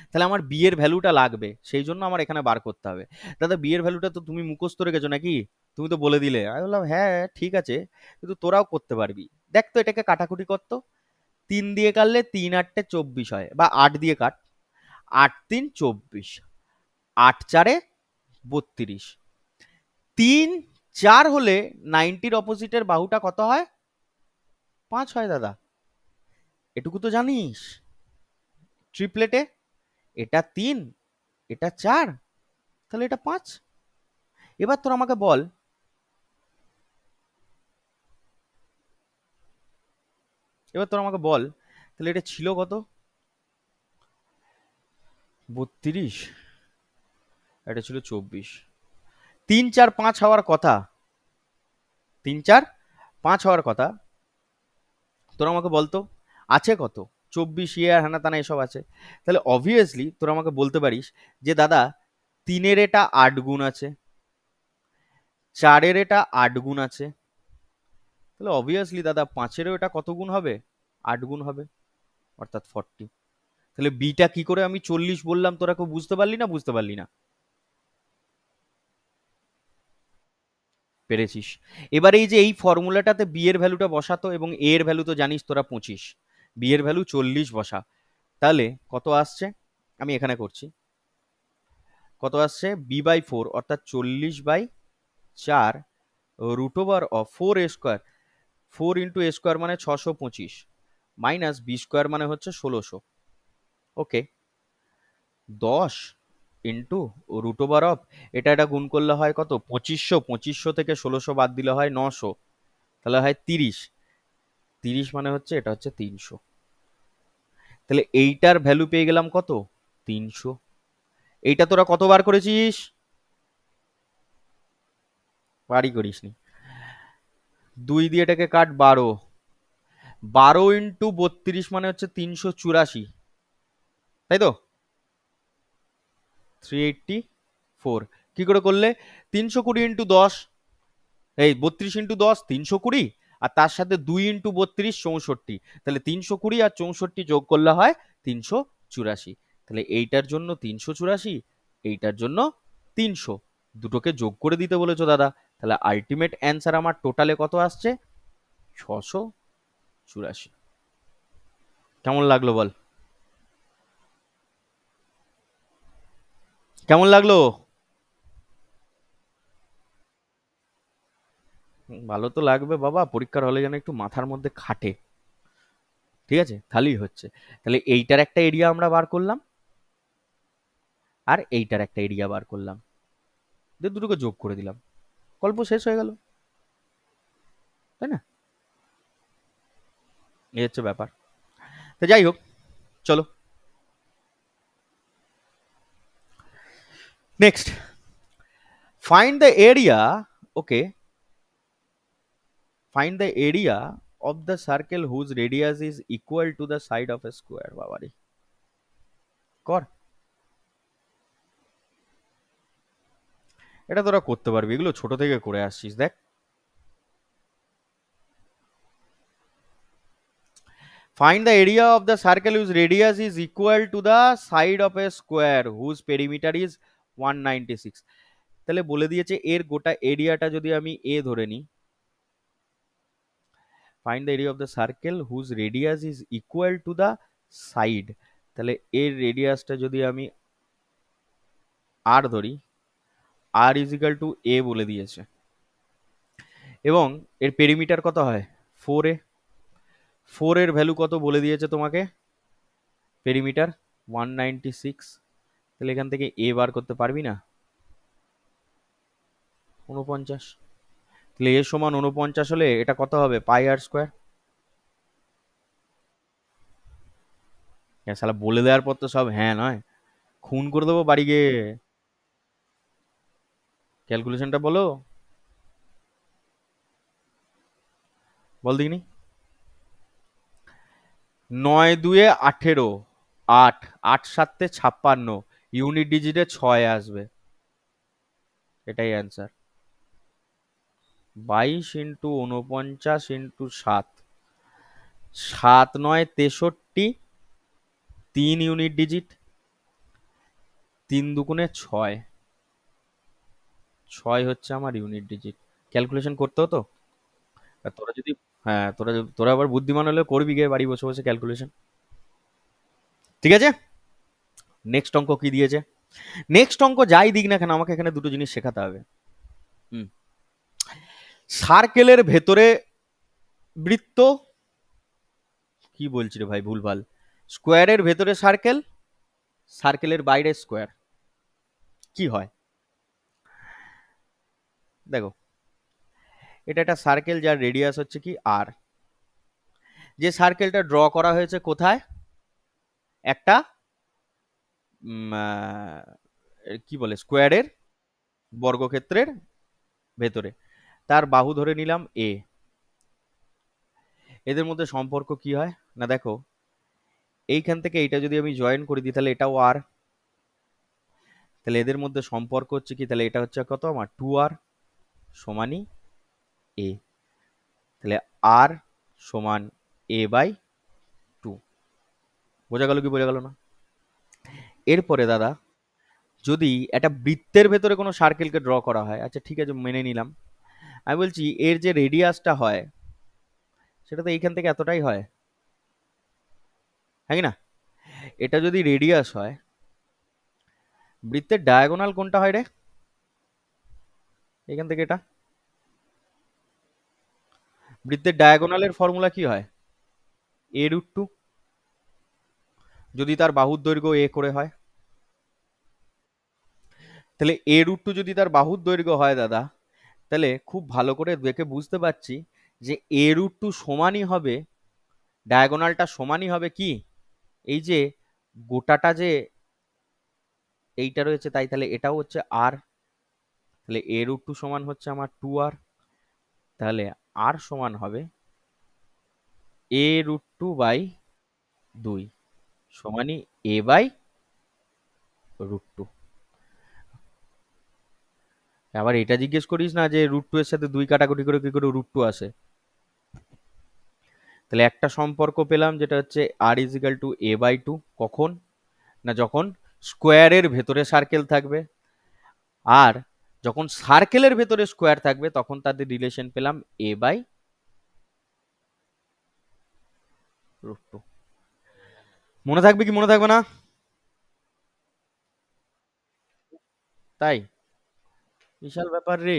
তাহলে আমার বি এর ভ্যালুটা লাগবে, সেই জন্য আমার এখানে বার করতে হবে। দাদা বি এর ভ্যালুটা তো তুমি মুখস্থ রেখেছো নাকি? তুমি তো বলে দিলে। আমি বললাম হ্যাঁ ঠিক আছে, কিন্তু তোরাও করতে পারবি। দেখ তো এটাকে কাটাকুটি করতো, 3 দিয়ে কাটলে 3 8 24 হয়, বা 8 দিয়ে কাট, 8 3 24, 8 4 32। 3 4 হলে 90-র অপোজিটের বাহুটা কত হয়? 5 হয় দাদা, এটুকু তো জানিস। ট্রিপলেটে এটা 3 এটা 4, তাহলে এটা 5। এবার তোর আমাকে বল, তাহলে এটা ছিল কত? 32, এটা ছিল 24। 3 4 5 হওয়ার কথা, 3 4 5 হওয়ার কথা। তোরা আমাকে বলতো আছে কত? 24 আর হানা তানা এসব আছে। তাহলে অবভিয়াসলি তোরা আমাকে বলতে পারিস যে দাদা 3-এর এটা 8 গুণ আছে, 4-এর এটা 8 গুণ আছে, তাহলে অবভিয়াসলি দাদা 5-এরও এটা কত গুণ হবে? 8 গুণ হবে, অর্থাৎ 40। তাহলে বিটা কি করে আমি 40 বললাম, তোরা কেউ বুঝতে পারলি না? বুঝতে পারলি না? পেরেছিস। এবার এই যে এই ফর্মুলাটাতে বি এর ভ্যালুটা বসাতো, এবং এ এর ভ্যালু তো জানিস তোরা 25, বি এর ভ্যালু 40 বসা। তাহলে কত আসছে? আমি এখানে করছি। কত আসছে? b/4 অর্থাৎ 40/4 root over of 4a square, 4 into A square মানে 625, মাইনাস বি স্কোয়ার মানে হচ্ছে 1600। Okay, 10 into root over of, এটা গুণ করলে হয় কত? 2500, 2500 থেকে 1600 বাদ দিলে হয় 900, তাহলে হয় 30, 30 মানে হচ্ছে এটা হচ্ছে 300। তাহলে এইটার ভ্যালু পেয়ে গেলাম কত? 300। এইটা তোরা কতবার করেছিস? বাড়ি করিসনি। 2 দিয়ে এটাকে কাট, 12, 12 ইন্টু 32 মানে হচ্ছে 384, তাই তো? 384। কি করে করলে? 320 ইন্টু 10, এই 32 ইন্টু 10 320, আর তার সাথে 2 ইন্টু 32 64, তাহলে 320 আর 64 যোগ করলে হয় 384। তাহলে এইটার জন্য 384, এইটার জন্য 300, দুটোকে যোগ করে দিতে বলেছো দাদা। তাহলে আলটিমেট অ্যান্সার আমার টোটালে কত আসছে? 684। কেমন লাগলো বল? কেমন লাগলো? ভালো তো লাগবে বাবা, পরীক্ষার হলে যেন একটু মাথার মধ্যে খাটে। ঠিক আছে, তাহলেই হচ্ছে। তাহলে এইটার একটা এরিয়া আমরা বার করলাম, আর এইটার একটা এরিয়া বার করলাম, দিয়ে দুটোকে যোগ করে দিলাম, গল্প শেষ হয়ে গেল, তাই না? এই হচ্ছে ব্যাপার। তো যাই হোক, চলো next. Find the area, okay, find the area of the circle whose radius is equal to the side of a square। বাবারে, কর। এটা তোরা করতে পারবি, এগুলো ছোট থেকে করে আসছিস। দেখ, find the area of the circle whose radius is equal to the side of a square whose perimeter is 196। তাহলে বলে দিয়েছে এর গোটা এরিয়াটা যদি আমি এ ধরে নিই, find the area of the circle whose radius is equal to the side, তাহলে এর রেডিয়াসটা যদি আমি আর ধরি, আর ইজ ইকাল টু এ বলে দিয়েছে, এবং এর পেরিমিটার কত হয়? 4a। 4 এর ভ্যালু কত বলে দিয়েছে তোমাকে? পেরিমিটার 196, তাহলে এখান থেকে এ বার করতে পারবি না? 49। তাহলে এ সমান 49 হলে এটা কত হবে? পাই আর স্কোয়ার। শালা বলে দেওয়ার পর তো সব হ্যাঁ নয়, খুন করে দেবো বাড়ি গিয়ে। ক্যালকুলেশনটা বলো, বল দিনি। 9 2 18, 8, 8 7 56, ইউনিট ডিজিটে 6 আসবে, এটাই answer. 22 into 49 into 7, 7 9 63, 3 unit digit, 3 দুগুণে 6, 6 হচ্ছে আমার ইউনিট ডিজিট। ক্যালকুলেশন করতে হতো। আর তোরা যদি, হ্যাঁ তোরা আবার বুদ্ধিমান হলে করবি গিয়ে বাড়ি বসে বসে ক্যালকুলেশন। ঠিক আছে, নেক্সট অঙ্ক কি দিয়েছে? নেক্সট অঙ্ক যাই দিক না কেন আমাকে এখানে দুটো জিনিস শেখাতে হবে। হুম, সার্কেলের ভেতরে বৃত্ত, কি বলছি রে ভাই ভুলভাল, স্কোয়ারের ভেতরে সার্কেল, সার্কেলের বাইরে স্কোয়ার, কি হয়? দেখো, এটা একটা সার্কেল যার রেডিয়াস হচ্ছে কি আর। যে সার্কেলটা ড্র করা হয়েছে কোথায়? একটা কি বলে স্কোয়ারের বর্গক্ষেত্রের ভেতরে। তার বাহু ধরে নিলাম এ। এদের মধ্যে সম্পর্ক কি হয় না, দেখো এইখান থেকে এইটা যদি আমি জয়েন করে দিই তাহলে এটাও আর। তাহলে এদের মধ্যে সম্পর্ক হচ্ছে কি, তাহলে এটা হচ্ছে কত আমার 2r সমানই এ। তাহলে আর সমান a/2। বোঝা গেল কি বোঝা গেল না? এরপরে দাদা, যদি একটা বৃত্তের ভেতরে কোনো সার্কেলকে ড্র করা হয়, আচ্ছা ঠিক আছে মেনে নিলাম, আমি বলছি এর যে রেডিয়াসটা হয় সেটা তো এইখান থেকে এতটাই হয়, হ্যাঁ কি না? এটা যদি রেডিয়াস হয়, বৃত্তের ডায়াগোনাল কোনটা হয় রে? এখান থেকে এটা। বৃত্তের ডায়াগোনালের ফর্মুলা কি হয়? a√2, যদি তার বাহুর দৈর্ঘ্য এ করে হয়। তাহলে a√2 যদি তার বাহুর দৈর্ঘ্য হয় দাদা, তাহলে খুব ভালো করে দেখে বুঝতে পারছি যে a√2 সমানই হবে, ডায়াগোনালটা সমানই হবে কি, এই যে গোটাটা যে এইটা রয়েছে তাই, তাহলে এটাও হচ্ছে আর। তাহলে a√2 সমান হচ্ছে আমার 2r। তাহলে আর সমান হবে a√2/2 সমানই a/√2। আবার এটা জিজ্ঞেস করিস না যে √2 এর সাথে 2 কাটাকুটি করে কি করে √2 আসে। তাহলে একটা সম্পর্ক পেলাম যেটা হচ্ছে r = a/2। কখন না, যখন স্কোয়ারের ভেতরে সার্কেল থাকবে, আর যখন সার্কেলের ভেতরে স্কোয়ার থাকবে তখন তাদের রিলেশন পেলাম a/√2। মনে থাকবে কি মনে থাকবে না? তাই, বিশাল ব্যাপার রে।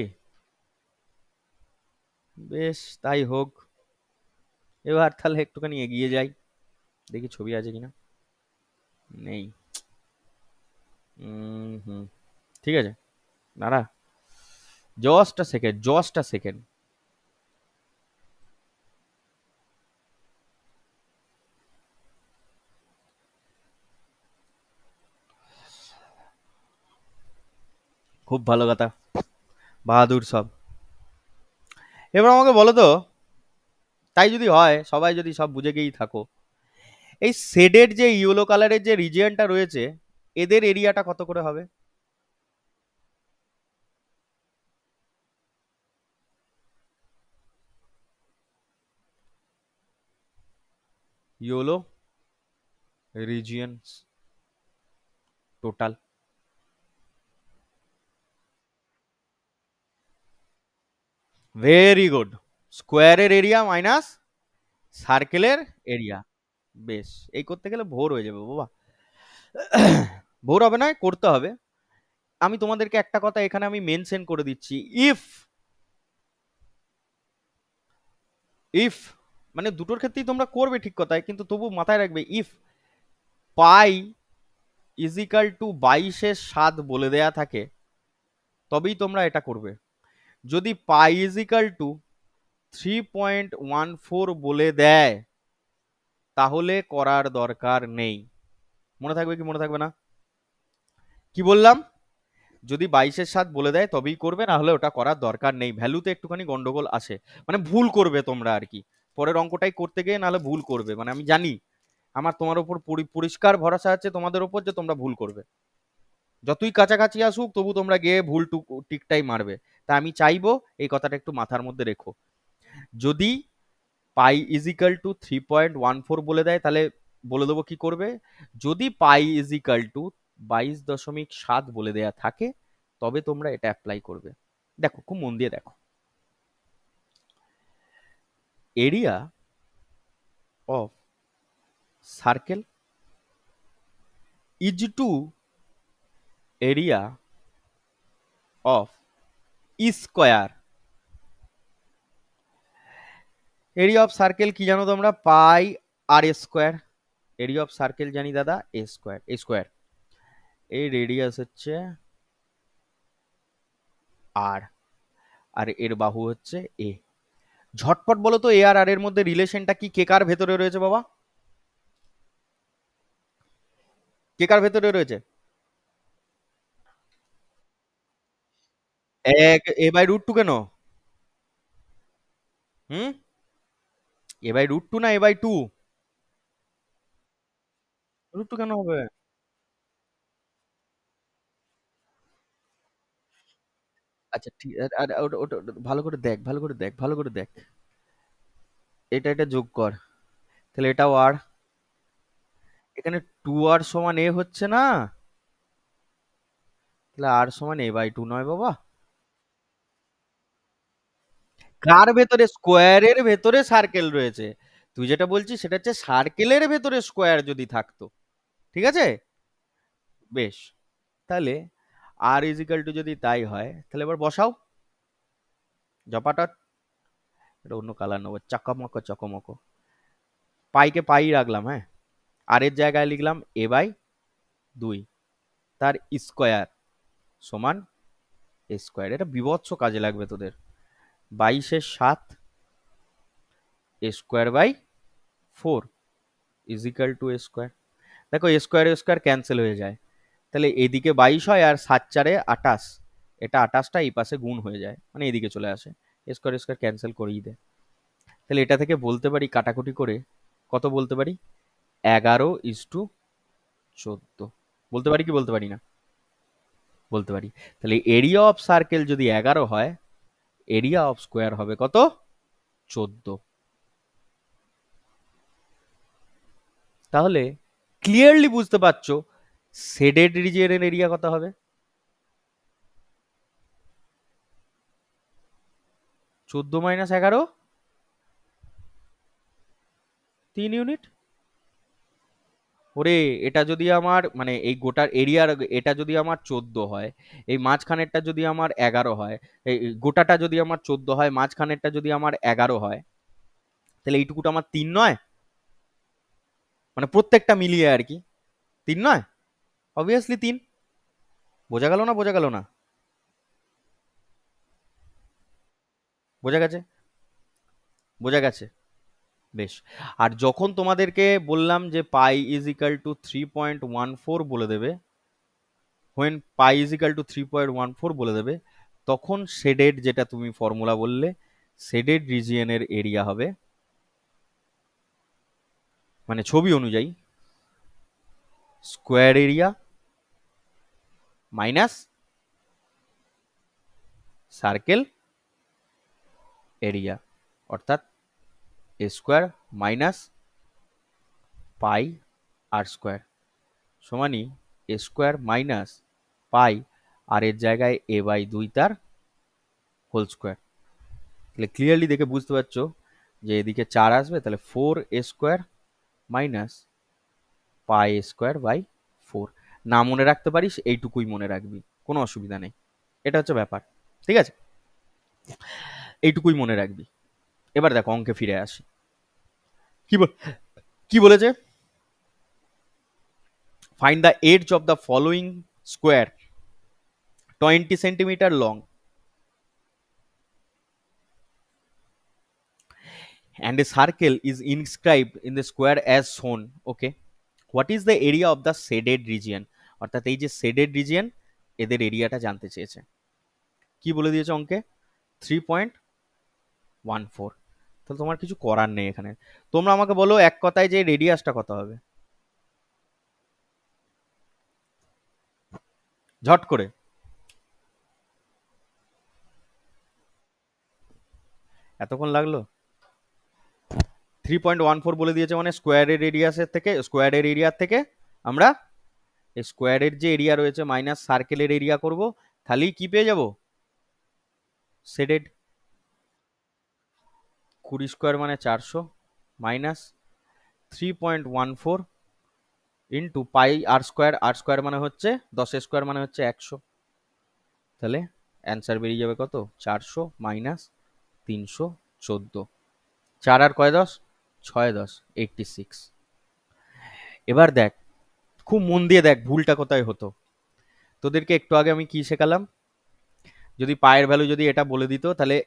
বেশ তাই হোক। এবার তাহলে একটুখানি এগিয়ে যাই, দেখি ছবি আছে কিনা। নেই। হুম, ঠিক আছে, দাঁড়া, জাস্ট আ সেকেন্ড, জাস্ট আ সেকেন্ড। খুব ভালো কথা, বাহাদুর সব। এবার আমাকে বলো তো, তাই যদি হয়, সবাই যদি সব বুঝে গিয়েই থাকো, এই শেডের যে ইয়েলো কালারের যে রিজিয়নটা রয়েছে এদের এরিয়াটা কত করে হবে? Yellow regions total. Very good, স্কোয়ারের এরিয়া মাইনাস সার্কেলের এরিয়া। বেশ, এই করতে গেলে ভোর হয়ে যাবে বাবা। ভোর হবে না, করতে হবে। আমি তোমাদেরকে একটা কথা এখানে আমি মেনশন করে দিচ্ছি, ইফ, ইফ মানে দুটোর ক্ষেত্রেই তোমরা করবে ঠিক কথাই, কিন্তু তবু মাথায় রাখবে ইফ পাই ইজিক্যাল টু 22/7 বলে দেয়া থাকে তবেই তোমরা এটা করবে। যদি পাই ইজিক্যাল টু 3.14 বলে দেয় তাহলে করার দরকার নেই। মনে থাকবে কি মনে থাকবে না? কি বললাম? যদি 22/7 বলে দেয় তবেই করবে, না হলে ওটা করার দরকার নেই। ভ্যালুতে একটুখানি গন্ডগোল আসে, মানে ভুল করবে তোমরা আর কি, পরের অঙ্কটাই করতে গিয়ে নাহলে ভুল করবে। মানে আমি জানি, আমার তোমার উপর পরিষ্কার ভরসা আছে তোমাদের উপর যে তোমরা ভুল করবে, যতই কাছাকাছি আসুক তবু তোমরা গিয়ে ভুল টিকটাই মারবে। তা আমি চাইবো এই কথাটা একটু মাথার মধ্যে রেখো। যদি পাই ইজিক্যাল টু 3.14 বলে দেয় তাহলে বলে দেবো কি করবে। যদি পাই ইজিক্যাল টু 22.7 বলে দেয়া থাকে তবে তোমরা এটা অ্যাপ্লাই করবে। দেখো খুব মন দিয়ে দেখো, area of circle is to area of square. Area of circle কি জানো তোমরা? Pi R square. Area of circle জানি দাদা এ স্কোয়ার, এ স্কোয়ার। এই রেডিয়াস হচ্ছে আর, আর এর বাহু হচ্ছে এ। ঝটপট বলো তো এ আর আর এর মধ্যে রিলেশনটা কি, কে কার ভেতরে রয়েছে বাবা? কে কার ভেতরে রয়েছে? এক এ বাই রুট টু কেন? হুম, এ বাই রুট টু না এ বাই টু? রুট টু কেন হবে? আচ্ছা ঠিক, আর ওটা ওটা ওটা ভালো করে দেখ, ভালো করে দেখ, ভালো করে দেখ। এটা যোগ কর, তাহলে এটাও আর। এখানে টু আর সমান এ হচ্ছে না, তাহলে আর সমান এ বাই টু নয় বাবা। কার ভেতরে? স্কোয়ারের ভেতরে সার্কেল রয়েছে। তুই যেটা বলছিস সেটা হচ্ছে সার্কেলের ভেতরে স্কোয়ার যদি থাকতো। ঠিক আছে, বেশ। তাহলে আর ইজিক্যাল টু যদি তাই হয় তাহলে এবার বসাও জপাটা। এটা অন্য কালার নেবো, চকমকো চকমকো। পাইকে পাই রাখলাম, হ্যাঁ। আর এর জায়গায় লিখলাম এ বাই 2 তার স্কোয়ার সমান এ স্কোয়ার। এটা বিভৎস কাজে লাগবে তোদের। 22/7 a square by 4 equal to a square. দেখো এ স্কোয়ার ক্যান্সেল হয়ে যায়, তাহলে এদিকে 22 হয় আর 7 4 28। এটা 28টা এই পাশে গুণ হয়ে যায়, মানে এদিকে চলে আসে। স্কোয়ার ক্যান্সেল করেই দেয়। তাহলে এটা থেকে বলতে পারি কাটাকুটি করে, কত বলতে পারি? 11:14 বলতে পারি কি বলতে পারি না? বলতে পারি। তাহলে এরিয়া অফ সার্কেল যদি 11 হয়, এরিয়া অফ স্কোয়ার হবে কত? 14। তাহলে ক্লিয়ারলি বুঝতে পারছো শেডেড রিজিয়নের এরিয়া কত হবে? 14 - 11, 3 ইউনিট। ওরে, এটা যদি আমার মানে এই গোটার এরিয়ার, এটা যদি আমার 14 হয়, এই মাঝখানেরটা যদি আমার 11 হয়, এই গোটাটা যদি আমার 14 হয়, মাঝখানেরটা যদি আমার 11 হয়, তাহলে এইটুকুটা আমার 3 নয়? মানে প্রত্যেকটা মিলিয়ে আর কি, 3 নয়? অবভিয়াসলি 3। বোঝা গেল না? বোঝা গেল না? বোঝা গেছে? বোঝা গেছে, বেশ। আর যখন তোমাদেরকে বললাম যে পাই ইজ ইকাল টু 3.14 বলে দেবে, when pi is equal two 3.14 বলে দেবে, তখন শেডেড, যেটা তুমি ফর্মুলা বললে, শেডেড রিজিয়নের এরিয়া হবে, মানে ছবি অনুযায়ী, square area minus circle area, অর্থাৎ এ স্কোয়ার মাইনাস পাই আর স্কোয়ার সমানই এ স্কোয়ার মাইনাস পাই আর এর জায়গায় এ বাই 2 তার হোল স্কোয়ার। তাহলে ক্লিয়ারলি দেখে বুঝতে পারছো যে এদিকে 4 আসবে, তাহলে 4 a² minus pi square by 4। না মনে রাখতে পারিস এইটুকুই মনে রাখবি, কোনো অসুবিধা নেই। এটা হচ্ছে ব্যাপার, ঠিক আছে? এইটুকুই মনে রাখবি। এবার দেখো অঙ্কে ফিরে আসি। কি কি বলেছে? Find the edge of the following square 20 centimetre long and a circle is inscribed in the square as shown. Okay, what is the area of the shaded region? অর্থাৎ এই যে shaded region এদের এরিয়াটা জানতে চেয়েছে। কি বলে দিয়েছে অঙ্কে? 3.14। তাহলে তোমার কিছু করার নেই এখানে। তোমরা আমাকে বলো এক কথায় যে রেডিয়াসটা কত হবে, ঝট করে। এতক্ষণ লাগলো? 3.14 বলে দিয়েছে মানে স্কোয়ারের রেডিয়াসের থেকে, স্কোয়ারের এরিয়ার থেকে আমরা স্কোয়ারের যে এরিয়া রয়েছে মাইনাস সার্কেলের এরিয়া করব, তাহলেই কি পেয়ে যাব? শেডেড। 20 স্কোয়ার মানে 400 মাইনাস 3.14 ইন্টু পাই আর স্কোয়ার, আর স্কোয়ার মানে হচ্ছে 10 স্কোয়ার মানে হচ্ছে 100। তাহলে অ্যান্সার বেরিয়ে যাবে কত? 400 মাইনাস 314। 4 আর কয় 10? 6 10 86। এবার দেখ, খুব মন দিয়ে দেখ ভুলটা কোথায় হতো। তোদেরকে একটু আগে আমি কি শেখালাম? যদি পায়ের ভ্যালু যদি এটা বলে দিত তাহলে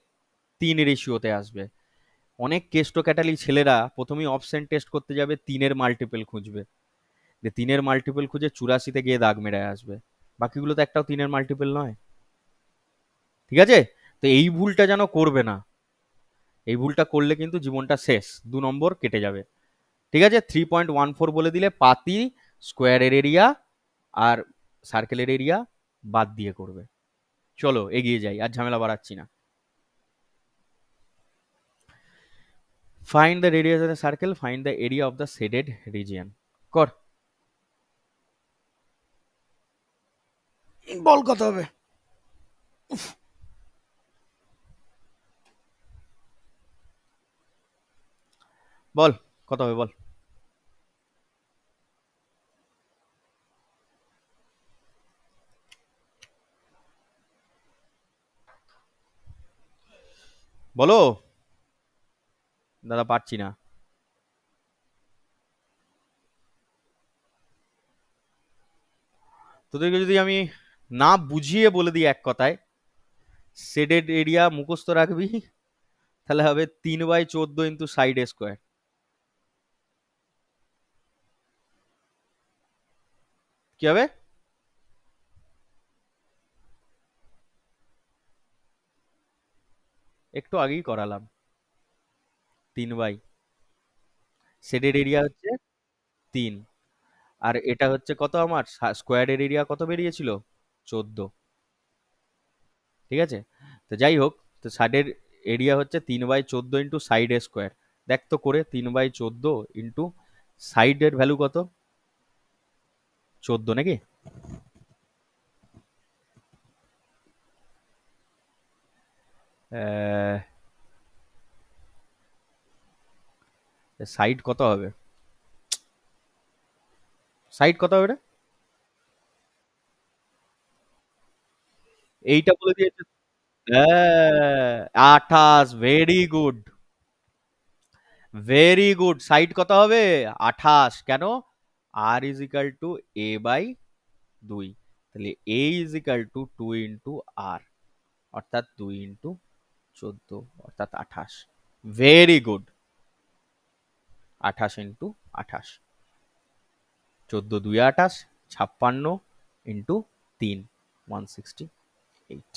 3 রেশিওতে আসবে। অনেক কেস্টো ক্যাটালি ছেলেরা প্রথমেই অপশন টেস্ট করতে যাবে, 3-এর মাল্টিপল খুঁজবে, যে 3-এর মাল্টিপল খুঁজে 84-তে গিয়ে দাগ মেরে আসবে। বাকিগুলো তো একটাও 3-এর মাল্টিপল নয়। ঠিক আছে, তো এই ভুলটা যেন করবে না। এই ভুলটা করলে কিন্তু জীবনটা শেষ, 2 নম্বর কেটে যাবে। ঠিক আছে, 3.14 বলে দিলে পাতি স্কোয়ারের এরিয়া আর সার্কেলের এরিয়া বাদ দিয়ে করবে। চলো এগিয়ে যাই, আর ঝামেলা বাড়াচ্ছি না। Find the radius of the circle, find the area of the shaded region. কর, বল কত হবে? বল কত হবে, বল। বলো দাদা, পারছি না। তোদেরকে যদি আমি না বুঝিয়ে বলে দিই এক কথায়, শেডেড এরিয়া মুখস্থ রাখবি, তাহলে হবে 3/14 ইন্টু সাইড স্কোয়ার। কি হবে? একটু আগেই করালাম। 3 শেডেড এরিয়া হচ্ছে 3, আর এটা হচ্ছে কত, আমার স্কোয়ারের এরিয়া কত বেরিয়েছিল? 14। ঠিক আছে, তো যাই হোক, তো সাইডের এরিয়া হচ্ছে 3/14 ইন্টু সাইড স্কোয়ার। দেখ তো করে, 3/14 ইন্টু সাইডের ভ্যালু কত? 14 নাকি? সাইড কত হবে? সাইড কত হবে রে? এইটা বলে দিয়েছে। 28। Very good, very good. Side কত হবে? 28। কেন? R is equal to a/2। তাহলে a is equal to 2 into r, অর্থাৎ 2 ইন্টু 14 অর্থাৎ 28। ভেরি গুড। 28 ইন্টু 28, 14 2 28, 56 ইন্টু 3 168।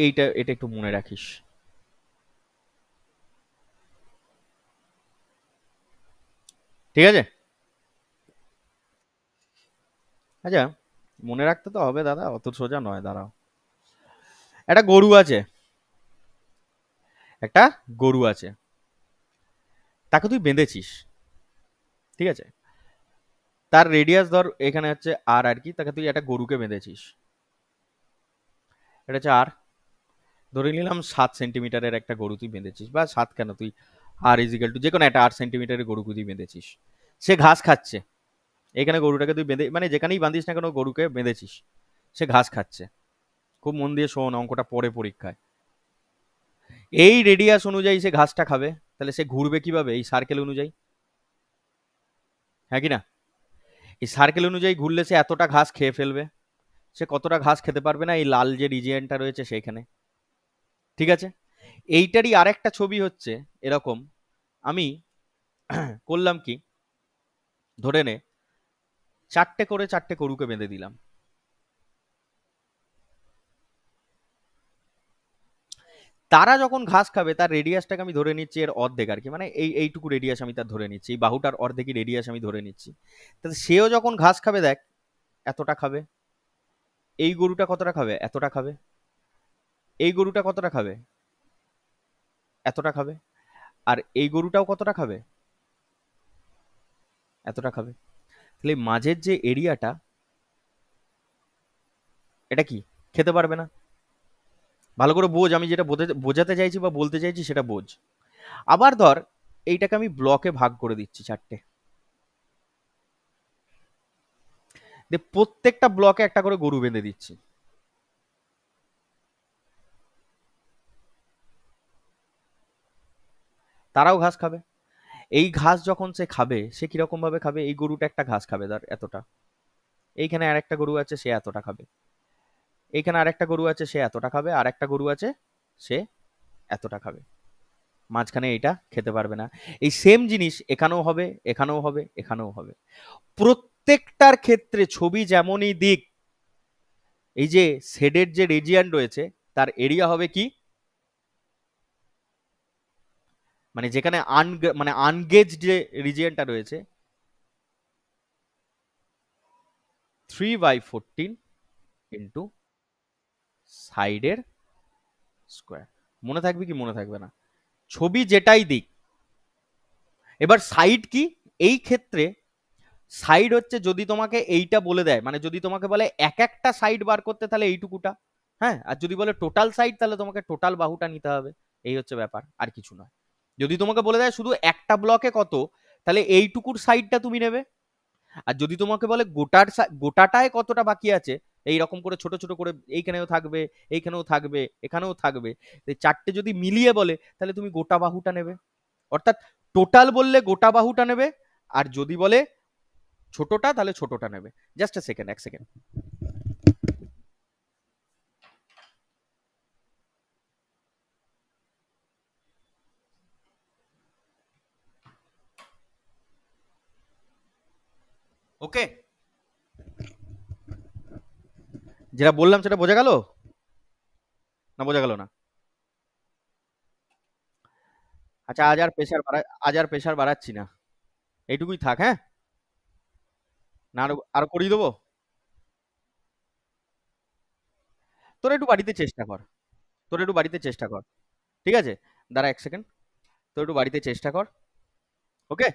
এইটা এটা একটু মনে রাখিস। ঠিক আছে, আচ্ছা মনে রাখতে তো হবে দাদা, অত সোজা নয়। দাঁড়াও, একটা গরু আছে, একটা গরু আছে, তাকে তুই বেঁধেছিস। ঠিক আছে, তার রেডিয়াস ধর এখানে হচ্ছে আর আর কি, তাকে তুই একটা গরুকে বেঁধেছিস, এটা হচ্ছে আর। ধরে নিলাম 7 সেন্টিমিটারের একটা গরু তুই বেঁধেছিস, বা 7 কেন, তুই আর ইজিক্যাল টু যে কোনো একটা 8 সেন্টিমিটারের গরুকে তুই বেঁধেছিস। সে ঘাস খাচ্ছে, এখানে গরুটাকে তুই বেঁধে, মানে যেখানেই বাঁধিস না কেন গরুকে বেঁধেছিস, সে ঘাস খাচ্ছে। খুব মন দিয়ে শোন, অঙ্কটা পড়ে পরীক্ষায়। এই রেডিয়াস অনুযায়ী সে ঘাসটা খাবে, তাহলে সে ঘুরবে কিভাবে? এই সার্কেল অনুযায়ী। হ্যাঁ কি না? এই সার্কেল অনুযায়ী ঘুরলে সে এতটা ঘাস খেয়ে ফেলবে, সে কতটা ঘাস খেতে পারবে না এই লাল যে রিজিয়নটা রয়েছে সেইখানে। ঠিক আছে, এইটারই আরেকটা ছবি হচ্ছে এরকম। আমি করলাম কি, ধরে নে চারটে গরুকে বেঁধে দিলাম। তারা যখন ঘাস খাবে তার রেডিয়াসটাকে আমি ধরে নিচ্ছি এর অর্ধেক আর কি, মানে এইটুকু রেডিয়াস আমি তার ধরে নিচ্ছি, এই বাহুটার অর্ধেকই রেডিয়াস আমি ধরে নিচ্ছি। তাহলে সেও যখন ঘাস খাবে, দেখ এতটা খাবে, এই গরুটা কতটা খাবে, এতটা খাবে, এই গরুটা কতটা খাবে, এতটা খাবে, আর এই গরুটাও কতটা খাবে, এতটা খাবে। তাহলে মাঝের যে এরিয়াটা, এটা কি খেতে পারবে না। ভালো করে বোঝ, আমি যেটা বোঝাতে চাইছি বা বলতে চাইছি সেটা বোঝ। আবার ধর এইটাকে আমি ব্লকে ভাগ করে দিচ্ছি চারটে, প্রত্যেকটা ব্লকে একটা করে গরু বেঁধে দিচ্ছি। তারাও ঘাস খাবে। এই ঘাস যখন সে খাবে, সে কিরকম ভাবে খাবে, এই গরুটা একটা ঘাস খাবে ধর এতটা, এইখানে আরেকটা গরু আছে সে এতটা খাবে, এইখানে আরেকটা গরু আছে সে এতটা খাবে, আর একটা গরু আছে সে এতটা খাবে, মাঝখানে এইটা খেতে পারবে না। এই সেম জিনিস এখানেও হবে, এখানেও হবে, এখানেও হবে। প্রত্যেকটার ক্ষেত্রে ছবি যেমনই দিক, এই যে শেডের যে রিজিয়ন রয়েছে তার এরিয়া হবে কি, মানে যেখানে মানে আনগেজ যে রিজিয়নটা রয়েছে 3/14 ইন্টু সাইডের স্কোয়ার। মনে থাকবে কি মনে থাকবে না, ছবি যেটাই দিক। এবার সাইড কি, এই ক্ষেত্রে সাইড হচ্ছে যদি তোমাকে এইটা বলে দেয়, মানে যদি তোমাকে বলে এক একটা সাইড বার করতে তাহলে এইটুকুটা, হ্যাঁ, আর যদি বলে টোটাল সাইড তাহলে তোমাকে টোটাল বাহুটা নিতে হবে। এই হচ্ছে ব্যাপার, আর কিছু নয়। যদি তোমাকে বলে দেয় শুধু একটা ব্লকে কত, তাহলে এইটুকুর সাইডটা তুমি নেবে। আর যদি তোমাকে বলে গোটাটায় কতটা বাকি আছে, এইরকম করে ছোট ছোট করে এইখানেও থাকবে, এইখানেও থাকবে, এখানেও থাকবে, এই চারটে যদি মিলিয়ে বলে তাহলে তুমি গোটা বাহুটা নেবে। অর্থাৎ টোটাল বললে গোটা বাহুটা নেবে, আর যদি বলে ছোটটা তাহলে ছোটটা নেবে। জাস্ট এ সেকেন্ড, এক সেকেন্ড। ওকে, যেটা বললাম সেটা বোঝা গেল না, বোঝা গেল না? আচ্ছা, আজ আর প্রেশার বাড়াচ্ছি না, এইটুকুই থাক, হ্যাঁ? না আরো আরো করিয়ে দেবো? তোরা একটু বাড়িতে চেষ্টা কর, তোরা একটু বাড়িতে চেষ্টা কর। ঠিক আছে, দাঁড়া এক সেকেন্ড, তোর একটু বাড়িতে চেষ্টা কর। ওকে।